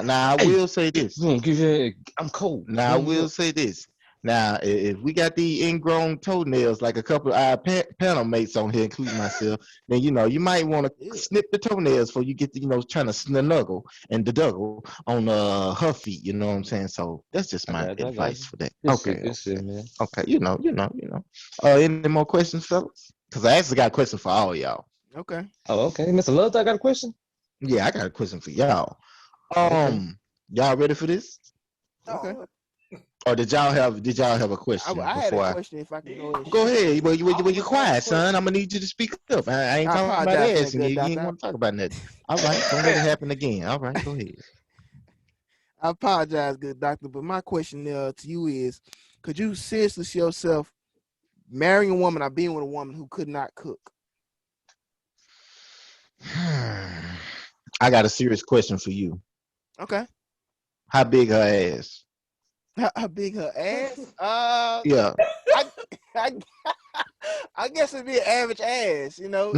Now, I will say this. I'm cold. Now, I will say this. Now, if we got the ingrown toenails, like a couple of our panel mates on here, including myself, then you might want to snip the toenails before you get to trying to snuggle and duggle on her feet. You know what I'm saying? So that's just my advice for that. Good shit, man. Okay. Any more questions, fellas? Because I actually got a question for all y'all. Okay. Oh, okay. Mr. Love, I got a question. Yeah, I got a question for y'all. Okay. Y'all ready for this? Okay. Or did y'all have a question? I had a question. If I can go ahead. Well, you quiet, son. I'm gonna need you to speak up. I ain't talking about ass, and you ain't want to talk about nothing. All right, don't let it happen again. All right, go ahead. I apologize, good doctor, but my question to you is: could you seriously see yourself marrying a woman or being with a woman who could not cook? I got a serious question for you. Okay. How big her ass? How big her ass? Yeah. I guess it'd be an average ass, No.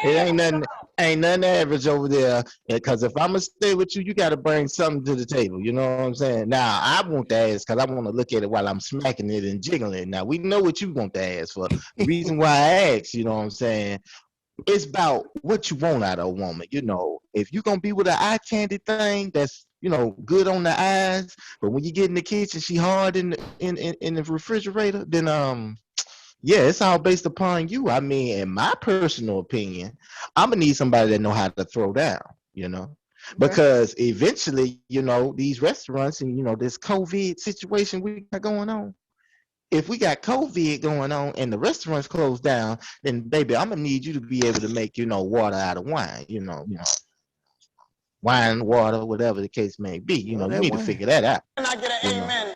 It ain't nothing average over there. Because if I'm gonna stay with you, you got to bring something to the table. You know what I'm saying? Now I want the ass because I want to look at it while I'm smacking it and jiggling it. Now we know what you want the ass for. The reason why I ask, you know what I'm saying? It's about what you want out of a woman. If you're gonna be with an eye candy thing that's good on the eyes, but when you get in the kitchen, she hard in the refrigerator, then yeah, it's all based upon you. I mean, in my personal opinion, I'm gonna need somebody that know how to throw down, because eventually, these restaurants and this COVID situation we got going on. If we got COVID going on and the restaurants closed down, then baby, I'm gonna need you to be able to make water out of wine. Wine, water, whatever the case may be. You need to figure that out. Can I get an amen?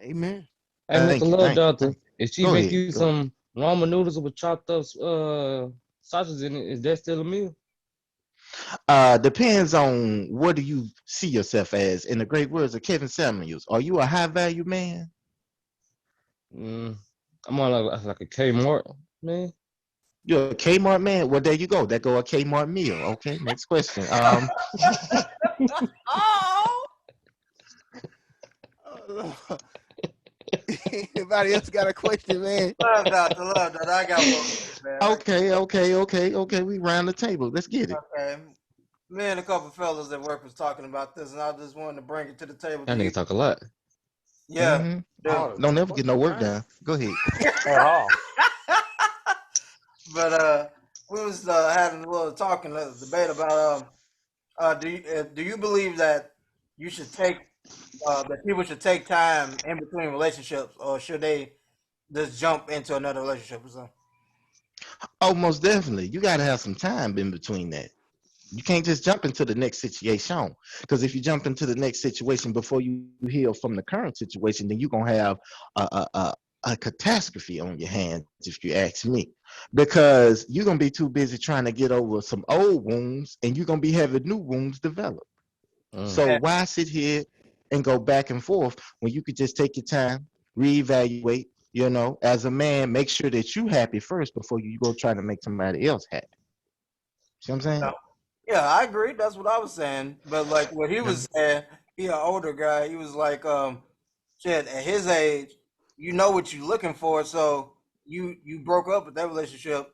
Amen. Hey, Mr. Love Doctor, if she make you Go some ramen noodles with chopped up sausages in it, is that still a meal? Depends on what do you see yourself as. In the great words of Kevin Samuels, are you a high value man? I'm on like a Kmart man. You're a Kmart man? Well, there you go. That go a Kmart meal. Okay, next question. Anybody else got a question, man? Love that. I got one, man. Okay. We round the table. Let's get it. Okay. Me and a couple fellas at work was talking about this, and I just wanted to bring it to the table. That nigga talk a lot. Yeah. Mm-hmm. Don't never get no work done. Go ahead. At all. But we was having a little talking, debate about do you believe that you should take that people should take time in between relationships, or should they just jump into another relationship or something? Oh, most definitely. You got to have some time in between that. You can't just jump into the next situation, because if you jump into the next situation before you heal from the current situation, then you're going to have a catastrophe on your hands, if you ask me, because you're going to be too busy trying to get over some old wounds, and you're going to be having new wounds develop. So why sit here and go back and forth when you could just take your time, reevaluate, as a man, make sure that you happy first before you go try to make somebody else happy. See what I'm saying? No. Yeah, I agree. That's what I was saying. But like what he was saying, he an older guy. He was like, shit, at his age, you know what you're looking for. So you broke up with that relationship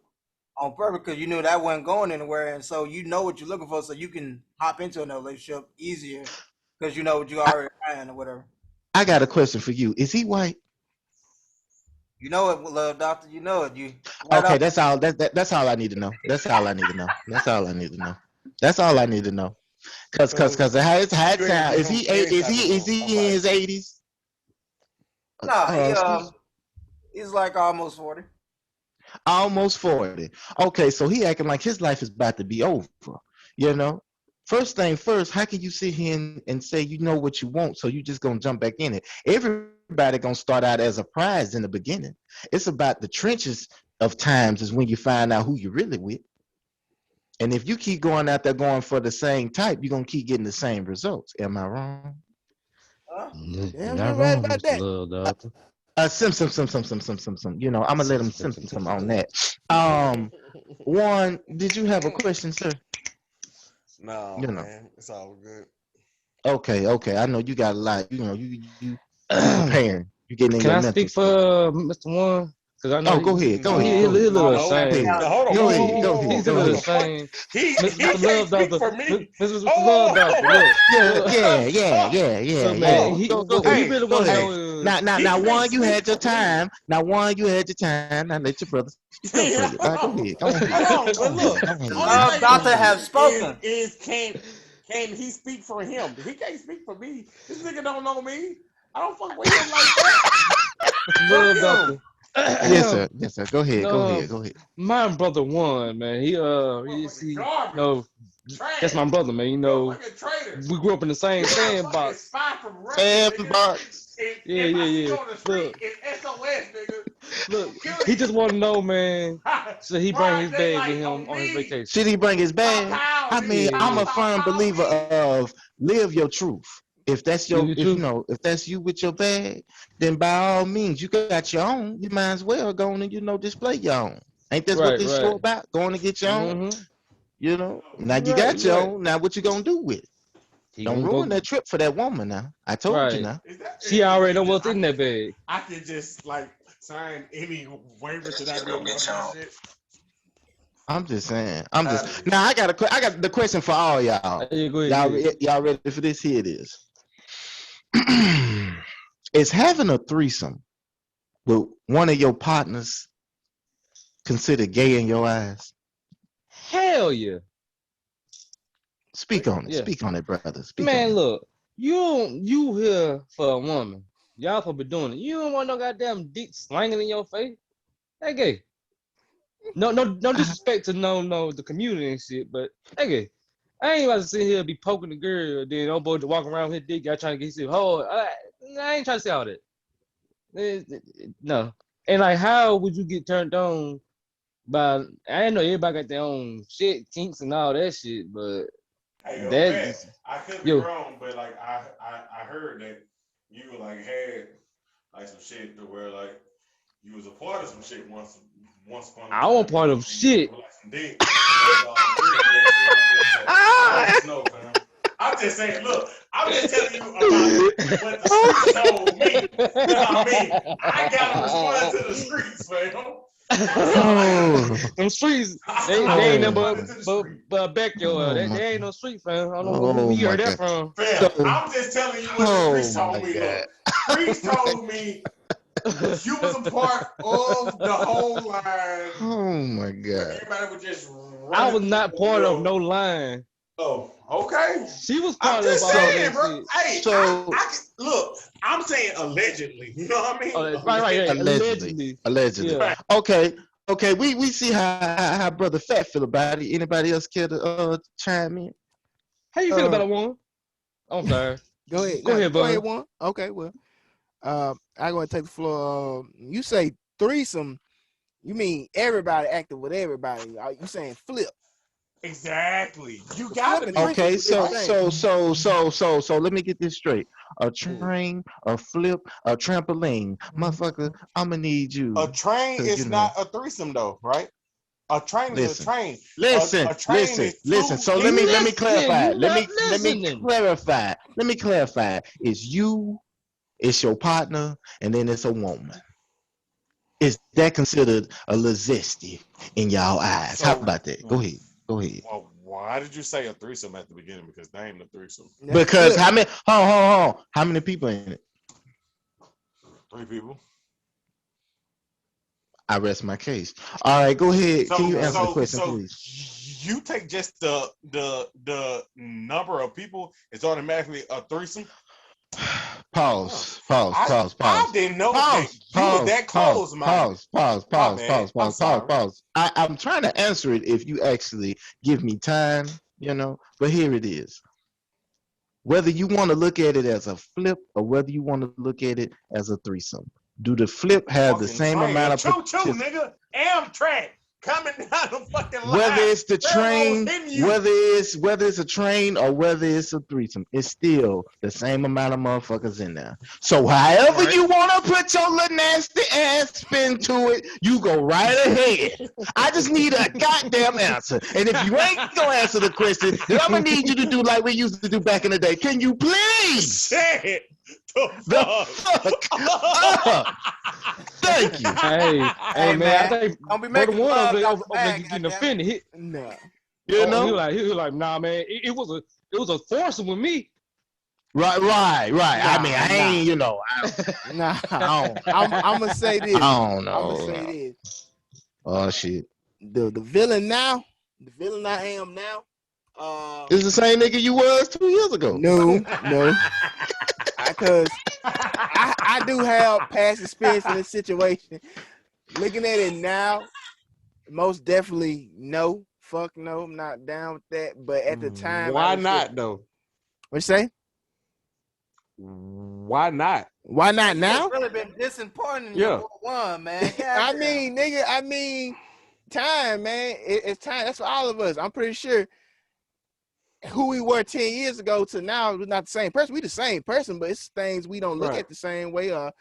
on purpose because you knew that wasn't going anywhere, and so you know what you're looking for, so you can hop into another relationship easier because you know what you already had or whatever. I got a question for you. Is he white? You know it, love doctor. You know it. Okay, that's all. That's all I need to know. That's all I need to know. That's all I need to know. That's all I need to know. Cause how it sound. Is he in his 80s? Nah, he's like almost 40. Almost 40. Okay, so he acting like his life is about to be over. First thing first, how can you sit here and say you know what you want, so you just gonna jump back in it? Everybody gonna start out as a prize in the beginning. It's about the trenches of times is when you find out who you're really with. And if you keep going out there going for the same type, you're gonna keep getting the same results. Am I wrong? You're not wrong, Mr. Love Doctor. Sim. I'm gonna let him sim on that. One, did you have a question, sir? No, man, it's all good. Okay. I know you got a lot. You preparing. You getting in Can your I mental speak state. for Mr. One? Because I know Oh, go ahead. Go he ahead. a Go ahead. little No, ashamed. hold on. Go ahead. Go Whoa. ahead. He's a Go little ahead. ashamed. He Mr. can't Love speak Doctor, for me. Mr. Love Doctor, look, look, Yeah. man. Go What he ahead. really Go want to ahead. know is Now, He can't one, you speak had your for me. time. Now, one, you had your time. Now, let your brother speak up for you. All right, go ahead. Go ahead. Hold on, Go but look, ahead. Go The only ahead. love thing Go I'm doctor ahead. have saying spoken. is can he speak for him? He can't speak for me. This nigga don't know me. I don't fuck with him like that. Mr. Fuck Love him. Doctor. Yes, sir. Yes, sir. Go ahead. Go No, ahead. Go ahead. my brother One, man. He Motherfucking see, garbage. that's Trash. my brother, man. You You're a know, fucking traitor. we grew up in the same You're a fucking sandbox. spy from Russia, nigga. Sandbox. If I see you Yeah. on the street, Look, it's SOS, nigga. look. Killing He just you. want to know, man. Should he bring Broad his bag with daylight him on on his me. vacation? Should he bring his Pow bag? pow, I nigga. mean, I'm Pow a Yeah. pow firm pow believer me. of live your truth. If that's Live your, your if you truth. know, if that's you with your bag, then by all means, you got your own. You might as well go on and display your own. Ain't that's what this show Right. about? Going to get your own. Mm-hmm. Now you Right, got your right. own. Now what you gonna do with it? He Don't gonna ruin go that trip for that woman. Now I told you. right. Now She already know what's in that bag. I can just like sign any waiver to not be a part of this shit. I'm just saying. Tired Now. I got the question for all y'all. Hey, go ahead. Y'all ready for this? Here it is. Is having a threesome with one of your partners considered gay in your eyes? Hell yeah. Speak on it. Yeah. Speak on it, brother. Speak Man, on it. look, you here for a woman. Y'all supposed to be doing it. You don't want no goddamn dick slanging in your face. That gay. No disrespect to the community and shit, but that gay. I ain't about to sit here and be poking the girl, then old boy to walk around with his dick, y'all trying to get his hold. I ain't trying to say all that. No. And like, how would you get turned on by? I know everybody got their own shit, kinks and all that shit, but Hey, that Pat, is, I could be yo, wrong, but like I heard that you like had like some shit to where like you was a part of some shit once upon a I time. want part of shit. Like some dick. I just know, fam. I'm just saying, look, I'm just telling you about what the streets told me. You know what I mean? I gotta respond to the streets, fam. Them streets, they ain't nothing but backyard. They ain't no street, fam. I don't know who you heard that from. Fam, I'm just telling you what the streets told me. God. Look, streets told me you was a part of the whole line. Oh my God. Everybody was just running. I was not part of no line. Oh, okay. She was I'm part just of all saying, that bro. shit. Hey, So look, I'm saying allegedly. You know what I mean? Right. Allegedly. Yeah. Okay. We see how brother Fat feel about it. Anybody else care to chime in? How you feel about a woman? I'm sorry. Go ahead. Go ahead, Go ahead, bud. one. Okay, well, I'm going to take the floor. You say threesome. You mean everybody acting with everybody? Are you saying flip? Exactly. You got to be. Okay, so let me get this straight. A train, a flip, a trampoline, motherfucker. I'ma need you. A train is not a threesome, though, right? A train is a train. A train is two. So let me clarify. You not listening. Let me clarify. It's you, it's your partner, and then it's a woman. Is that considered a little zesty in y'all eyes? How about that? Go ahead. Well, why did you say a threesome at the beginning? Because they ain't a threesome. Because how many? Hold on. How many people in it? 3 people. I rest my case. All right, go ahead. So, Can you answer the question, please? You take just the number of people is automatically a threesome. Pause. I didn't know that you was that close, man. Pause. I'm trying to answer it if you actually give me time, but here it is. Whether you want to look at it as a flip or whether you want to look at it as a threesome, do the flip have the same amount of choo nigga? Amtrak. coming down the fucking line. Whether it's the train, you. whether it's a train or whether it's a threesome, it's still the same amount of motherfuckers in there. So however you want to put your little nasty ass spin to it, you go right ahead. I just need a goddamn answer. And if you ain't gonna answer the question, then I'm gonna need you to do like we used to do back in the day. Can you please? Shit. The fuck. Thank you. Hey, man. I think don't be making one love of them getting offended. Nah. You know, he was like, nah, man. It was a foursome with me. Right. I mean, I ain't, you know, nah. I'm gonna say this. I don't know. I'm gonna say this. Oh shit. The villain I am now. It's the same nigga you was 2 years ago. No. Because I do have past experience in this situation. Looking at it now, most definitely no. Fuck no, I'm not down with that. But at the time, why not though? What you say? Why not? Why not now? It's really been disappointing. Yeah. One, man. I mean, nigga. Time, man. It's time. That's for all of us. I'm pretty sure who we were 10 years ago to now was not the same person. We the same person, but it's things we don't look at the same way, or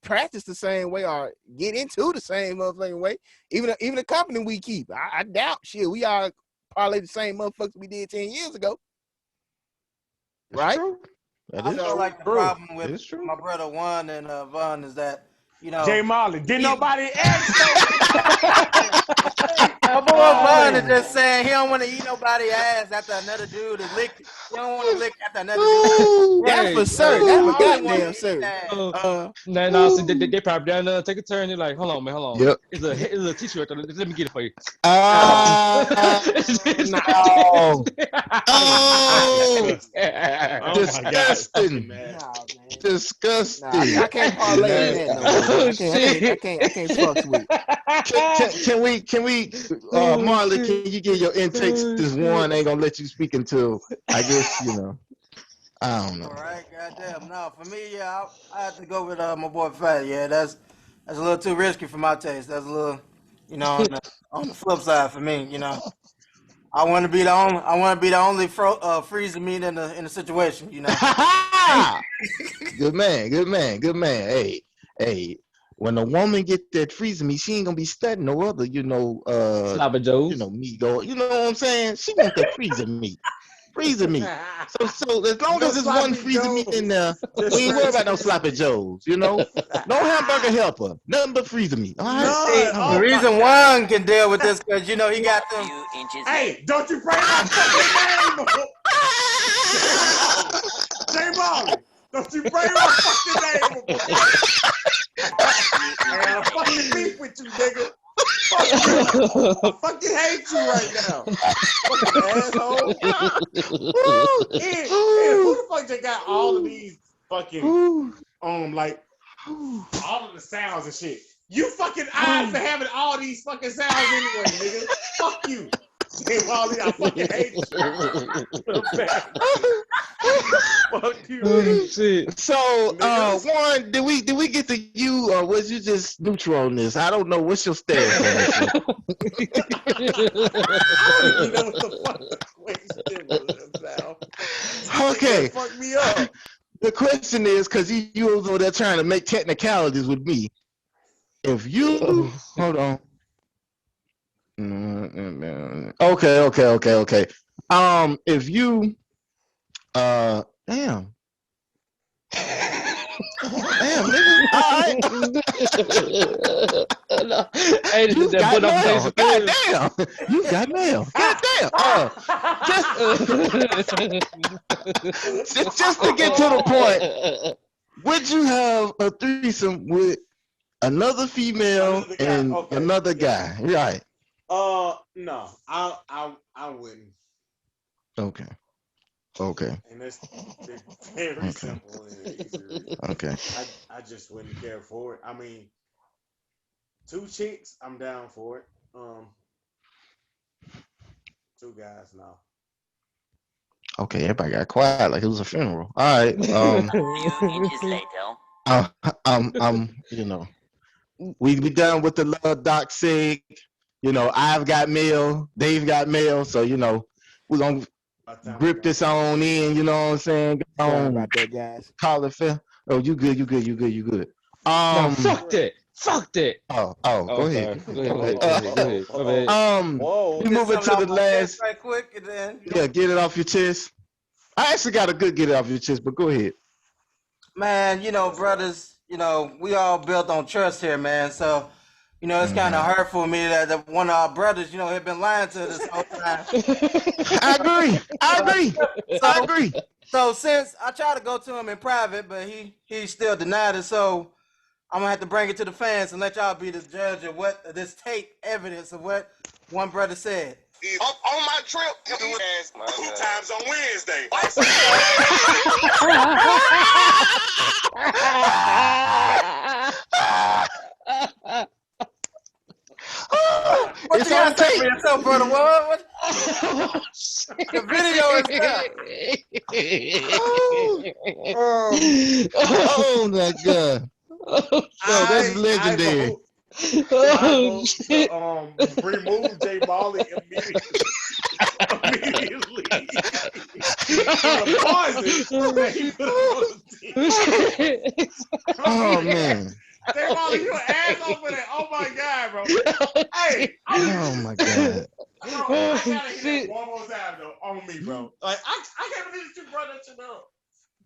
practice the same way, or get into the same motherfucking way. Even the company we keep, I doubt shit. We are probably the same motherfuckers we did 10 years ago. That's right? True. I feel like the problem with my brother Juan and Vaughn is that, you know, Jay Marley, didn't nobody ask? My boy Vaughn is just saying he don't want to eat nobody ass after another dude is licked. He don't want to lick after another dude. That's for certain. That's for goddamn certain. No, so they probably down there take a turn. They're like, hold on. Yep. It's a t-shirt. Let me get it for you. No. Disgusting. Disgusting. I can't parlay in that no more. I can't fuck with. Can we Marley, can you get your intakes? This one ain't gonna let you speak until, I guess, you know, I don't know. All right, goddamn. No, for me, yeah, I have to go with my boy Fat. Yeah, that's a little too risky for my taste. That's a little, you know, on the flip side for me, you know. I want to be the only freezing meat in the situation, you know. Good man. Hey. When a woman get that freezing meat, she ain't gonna be studying no other, you know, Sloppy Joes. you know, meat go. You know what I'm saying? She want that freezing meat. Freezing meat. So as long as there's one freezing meat in there, we ain't worried about no sloppy joes, you know? No hamburger helper. Nothing but freezing meat. All right? The reason Juan can deal with this because, you know, he got them. Hey, don't you bring my fucking name up. Jay Marley, don't you bring my fucking name up. I got a fucking beef with you, nigga. Fuck you. I fucking hate you right now. Fucking asshole. Who the fuck just got all of these fucking like all of the sounds and shit? You fucking eyes for having all these fucking sounds anyway, nigga. Fuck you. Hey, Wally, I fucking hate you. Fuck you. Shit. So, Warren, did we get to you, or was you just neutral on this? I don't know. What's your stance on this? I don't even know what the fuck the question was now. Okay. Fuck me up. The question is, because you was over there trying to make technicalities with me. If you hold on. Okay. If you damn, nigga. All right. You got mail. Goddamn. You got mail. Goddamn. Just to get to the point, would you have a threesome with another female and another guy? Right. No, I wouldn't. Okay. And that's very simple and easy. Okay. I just wouldn't care for it. I mean, 2 chicks, I'm down for it. 2 guys, no. Okay, everybody got quiet like it was a funeral. All right. You know, we done with the love doc sig. You know, I've got mail, Dave got mail, so you know, we're gonna grip this on in. You know what I'm saying? Sorry about that, guys. Call it fair. Oh, you good? You good? You good? You good? No, fuck that. Fuck that. Oh, Oh, go I'm ahead. sorry. Go ahead. My bad. Whoa. We moving to the last. right quick, and then Yeah, get it off your chest. I actually got a good get it off your chest, but go ahead. man, brothers, we all built on trust here, man. So, it's kind of hurtful to me that one of our brothers, had been lying to us this whole time. I agree. I agree. So since I tried to go to him in private, but he still denied it, so I'm gonna have to bring it to the fans and let y'all be the judge of what this tape evidence of what one brother said. On my trip, he asked 2 times on Wednesday. What you gotta say for yourself, brother? What? The video is there. Oh my god. Yo, that's legendary. Remove J Balling immediately. Oh man. J Balling, you an asshole for that. Oh my god, bro. Hey. Oh my god. Bro, I gotta hit that one more time though. On me, bro. Like I can't believe you brought that shit up.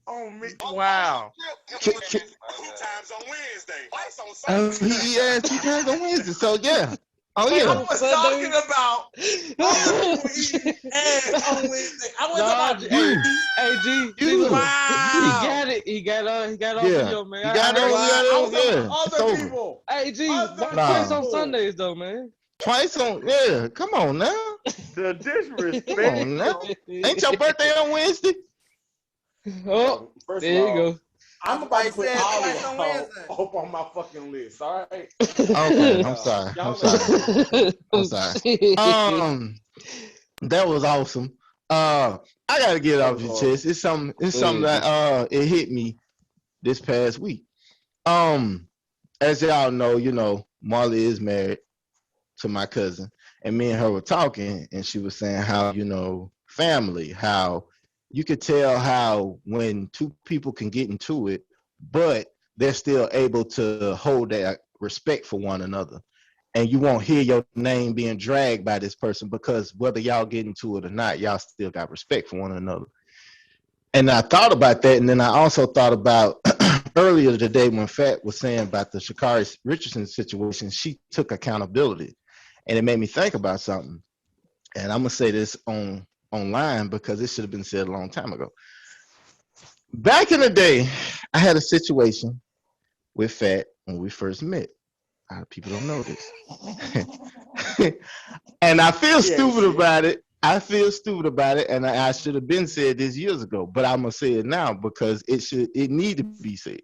On me. Wow. 2 times on Wednesday. Twice on Sunday. He asked 2 times on Wednesday, so yeah. Oh yeah. I was talking about ass on Wednesday. I was talking about Hey, G. Wow. He got all video, man. You got it. I was talking about other people. Hey, G. Twice on Sundays though, man. Twice on, yeah. Come on now. The disrespect. Come on now. Ain't your birthday on Wednesday? Oh, there you go. I'm about to put Ollie up on my fucking list. All right. Okay, I'm sorry. That was awesome. I gotta get it off your chest. It's something that it hit me this past week. As y'all know, Marley is married to my cousin, and me and her were talking, and she was saying how, family, how you could tell how when 2 people can get into it, but they're still able to hold that respect for one another. And you won't hear your name being dragged by this person because whether y'all get into it or not, y'all still got respect for one another. And I thought about that. And then I also thought about earlier today when Fat was saying about the Sha'Carria Richardson situation, she took accountability. And it made me think about something. And I'm going to say this online because it should have been said a long time ago. Back in the day, I had a situation with Fat when we first met. A lot of people don't know this. And I feel stupid about it. And I should have been said this years ago, but I'm gonna say it now because it need to be said.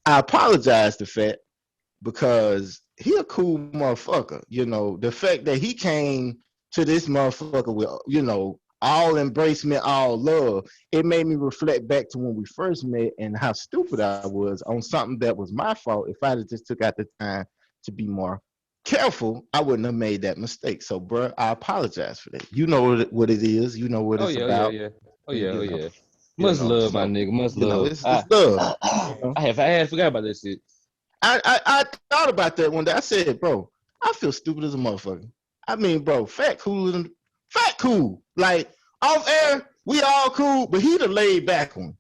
I apologize to Fat because he a cool motherfucker. The fact that he came to this motherfucker with, all embracement, all love, it made me reflect back to when we first met and how stupid I was on something that was my fault. If I had just took out the time to be more careful, I wouldn't have made that mistake. So, bro, I apologize for that. You know what it is. You know what it's about. Oh yeah. Much love, my nigga. Much love. It's love. I had forgot about that shit. I thought about that one day. I said, bro, I feel stupid as a motherfucker. I mean, bro, Fat cool. Like, off air, we all cool, but he the laid back one.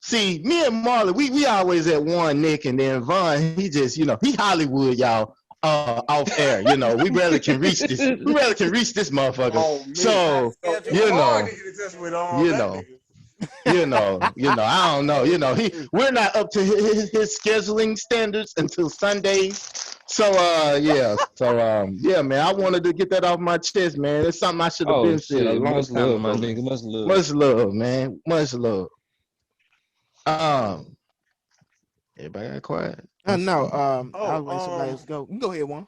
See, me and Marley, we always at one Nick, and then Vaughn, he just, he Hollywood, y'all, off air. We rarely can reach this. We rarely can reach this motherfucker. Oh, so, I don't know. We're not up to his scheduling standards until Sundays. So yeah, man. I wanted to get that off my chest, man. It's something I should have been said a long time ago. My nigga. Much love, man. Much love. Everybody got quiet. No. I was waiting somebody else to go. You go ahead, one.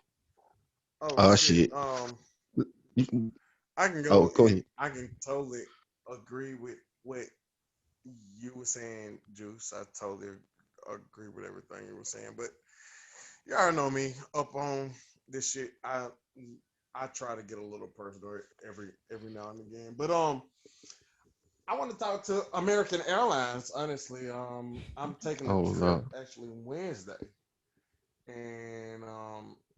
Oh shit. I can go. Oh, go ahead. I can totally agree with what you were saying, Juice. I totally agree with everything you were saying. But y'all know me up on this shit. I I try to get a little personal every now and again. But I want to talk to American Airlines. Honestly, I'm taking a trip actually Wednesday, and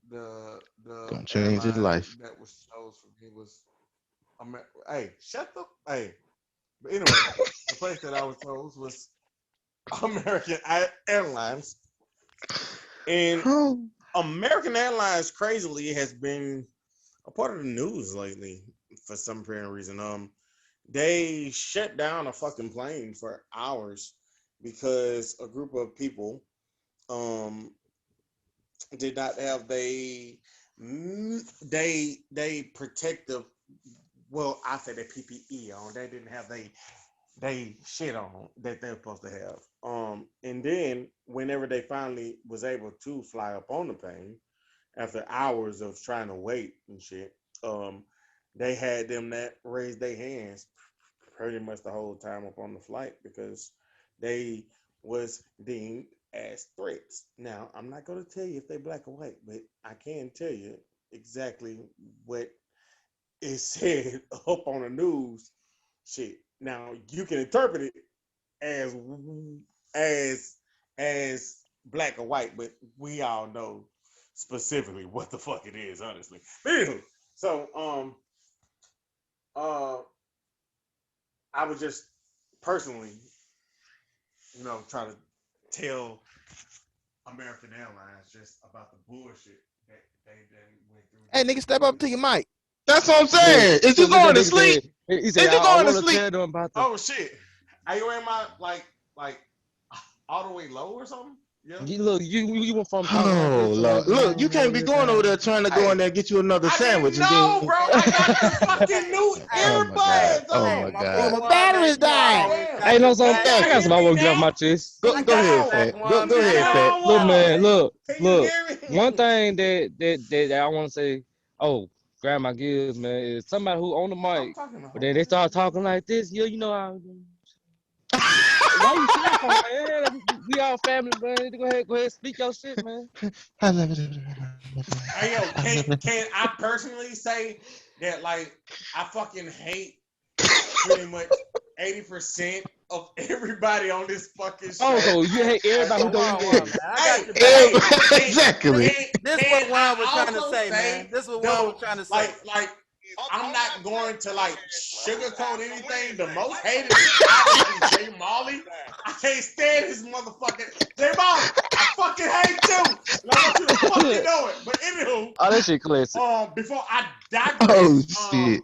the Gonna change his airline life. that was chosen for me was hey, shut the hey. But anyway, the place that I was chose was American Airlines, and American Airlines crazily has been a part of the news lately for some apparent reason. They shut down a fucking plane for hours because a group of people did not have they protective, well, I said the PPE on. They didn't have they shit on that they're supposed to have. And then whenever they finally was able to fly up on the plane after hours of trying to wait and shit, they had them that raise their hands pretty much the whole time up on the flight because they was deemed as threats. Now, I'm not going to tell you if they're black or white, but I can tell you exactly what is said up on the news shit. Now, you can interpret it as black or white, but we all know specifically what the fuck it is, honestly. But anyway, so I was just personally, try to tell American Airlines just about the bullshit that they went through. Hey, nigga, step up to your mic. That's what I'm saying. Is you going to sleep? He said, I want to tell them about the... Oh shit! Are you in my like all the way low or something? Yeah. Look, you went from look, you can't be going over there trying to go in there and get you another sandwich. No, bro, I got the fucking new earbuds. Oh my god! My battery's dying. Hey, no, something. I got something I want to get off my chest. Go ahead, Fat. Go ahead, Fat. Look, man, look. One thing that I want to say, grandma gives, man, is somebody who on the mic, but then they start talking like this. You know how. Why you shouting, man? We all family, man. Go ahead, speak your shit, man. Hey, yo, can I personally say that, like, I fucking hate pretty much 80% of everybody on this fucking show. Oh, so you hate everybody who don't get it. Exactly. This is what Juan was trying to say, man. This is what Juan was trying to say. Like, I'm not going to sugarcoat anything. The most hated is Jay Molly. I can't stand his motherfucking Jay Molly. I fucking hate you. And I want you to fucking know it. But anywho, that shit classic. Before I digress, shit.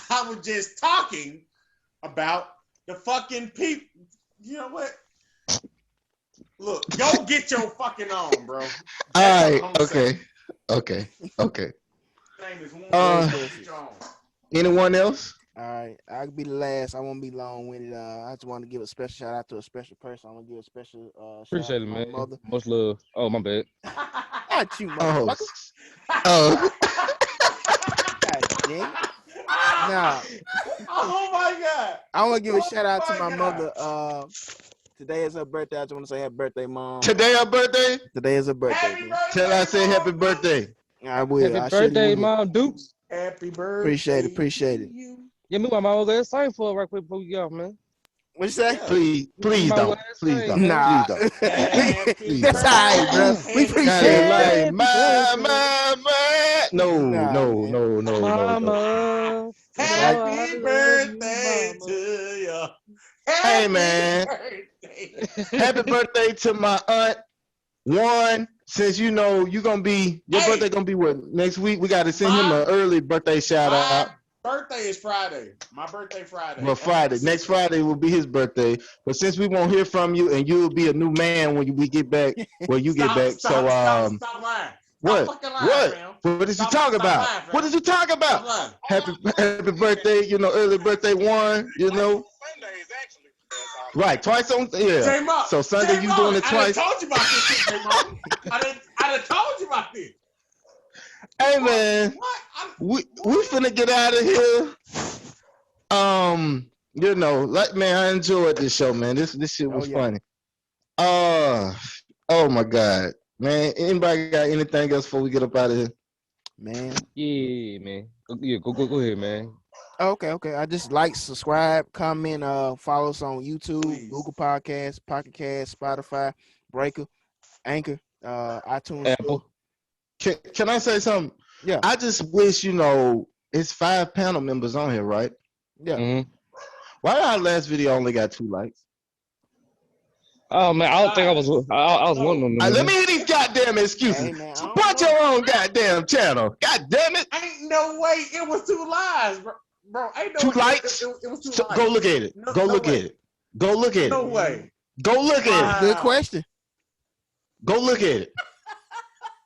I was just talking about the fucking people. You know what? Look, go get your fucking on, bro. All right. Okay. Anyone else? All right, I'll be the last. I won't be long-winded. I just want to give a special shout out to a special person. I want to give a special appreciate shout out it, to man. my mother. Much love. Oh, my bad. Not you, motherfucker. Oh. God damn it. Nah. Oh my God. I want to give a shout out to my mother. Today is her birthday. I just want to say happy birthday, Mom. Today her birthday? Today is her birthday. Happy birthday, Tell her I say happy birthday. I will. Happy birthday, Mom Dukes. Happy birthday. Appreciate it. Yeah, me while my old ass sing for it right quick before we get off, man. What you say? Please don't. Nah. That's all right, bro. We appreciate it. No. Mama. Happy birthday to you. Hey, man. Happy birthday to my aunt. One, since you know your birthday gonna be what, next week? We gotta send him an early birthday shout out. Birthday is Friday. My birthday Friday. Well, next Friday will be his birthday. But since we won't hear from you and you'll be a new man when we get back, get back. Stop lying. What? Lying, what did you talk about? Lying, what did you talk about? Happy birthday, early birthday one, Sundays, actually. Right, twice on, yeah. So Sunday you doing it twice. I told you about this shit, J-Mo. I done told you about this. Hey, man, we finna get out of here. Man, I enjoyed this show, man. This shit was funny. Oh my God, man. Anybody got anything else before we get up out of here? Man. Yeah, man. Go ahead, man. Okay. I just like, subscribe, comment, follow us on YouTube, Please. Google Podcasts, Pocket Cast, Spotify, Breaker, Anchor, iTunes Apple. Store. Can I say something? Yeah. I just wish, it's 5 panel members on here, right? Yeah. Mm-hmm. Why our last video only got 2 likes? Oh man, I don't think I was one of them. Let me hear these goddamn excuses. Hey, man, Support your own goddamn channel. God damn it. Ain't no way it was 2 lives, bro. Ain't no 2 way likes. it was 2 So likes. go look at it. Go look at it. Go look at it. No way. Go look at it. Good question. Go look at it.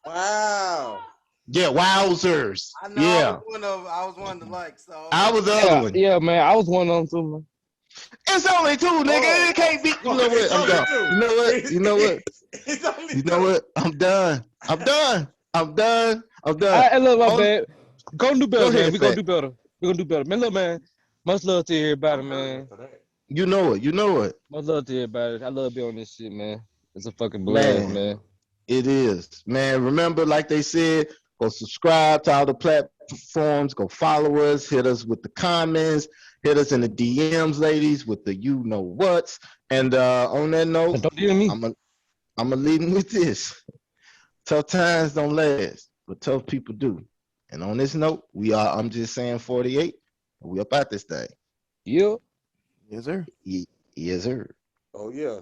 Wow. Yeah, wowzers. I know. Yeah. I was one of the likes. So I was the other one. Yeah, man. I was one of them too, man. It's only 2, nigga. It can't be. You know what? I'm done. You know what? You know what? It's only You know what? I'm done. I'm done. I'm done. I'm done. Hey, look, my bad. Go do better, Go ahead, man. We gonna Fat. do better. We gonna do better, man. Look, man. Much love to everybody, man. You know it. You know it. Much love to everybody. I love being on this shit, man. It's a fucking blast, man. It is, man. Remember, like they said, go subscribe to all the platforms. Go follow us. Hit us with the comments. Hit us in the DMs, ladies, with the you know what's. And on that note, don't DM me. I'm gonna leave with this. Tough times don't last, but tough people do. And on this note, I'm just saying 48. We up out this thing. Yeah. Yes, sir. Yes, sir. Oh yeah.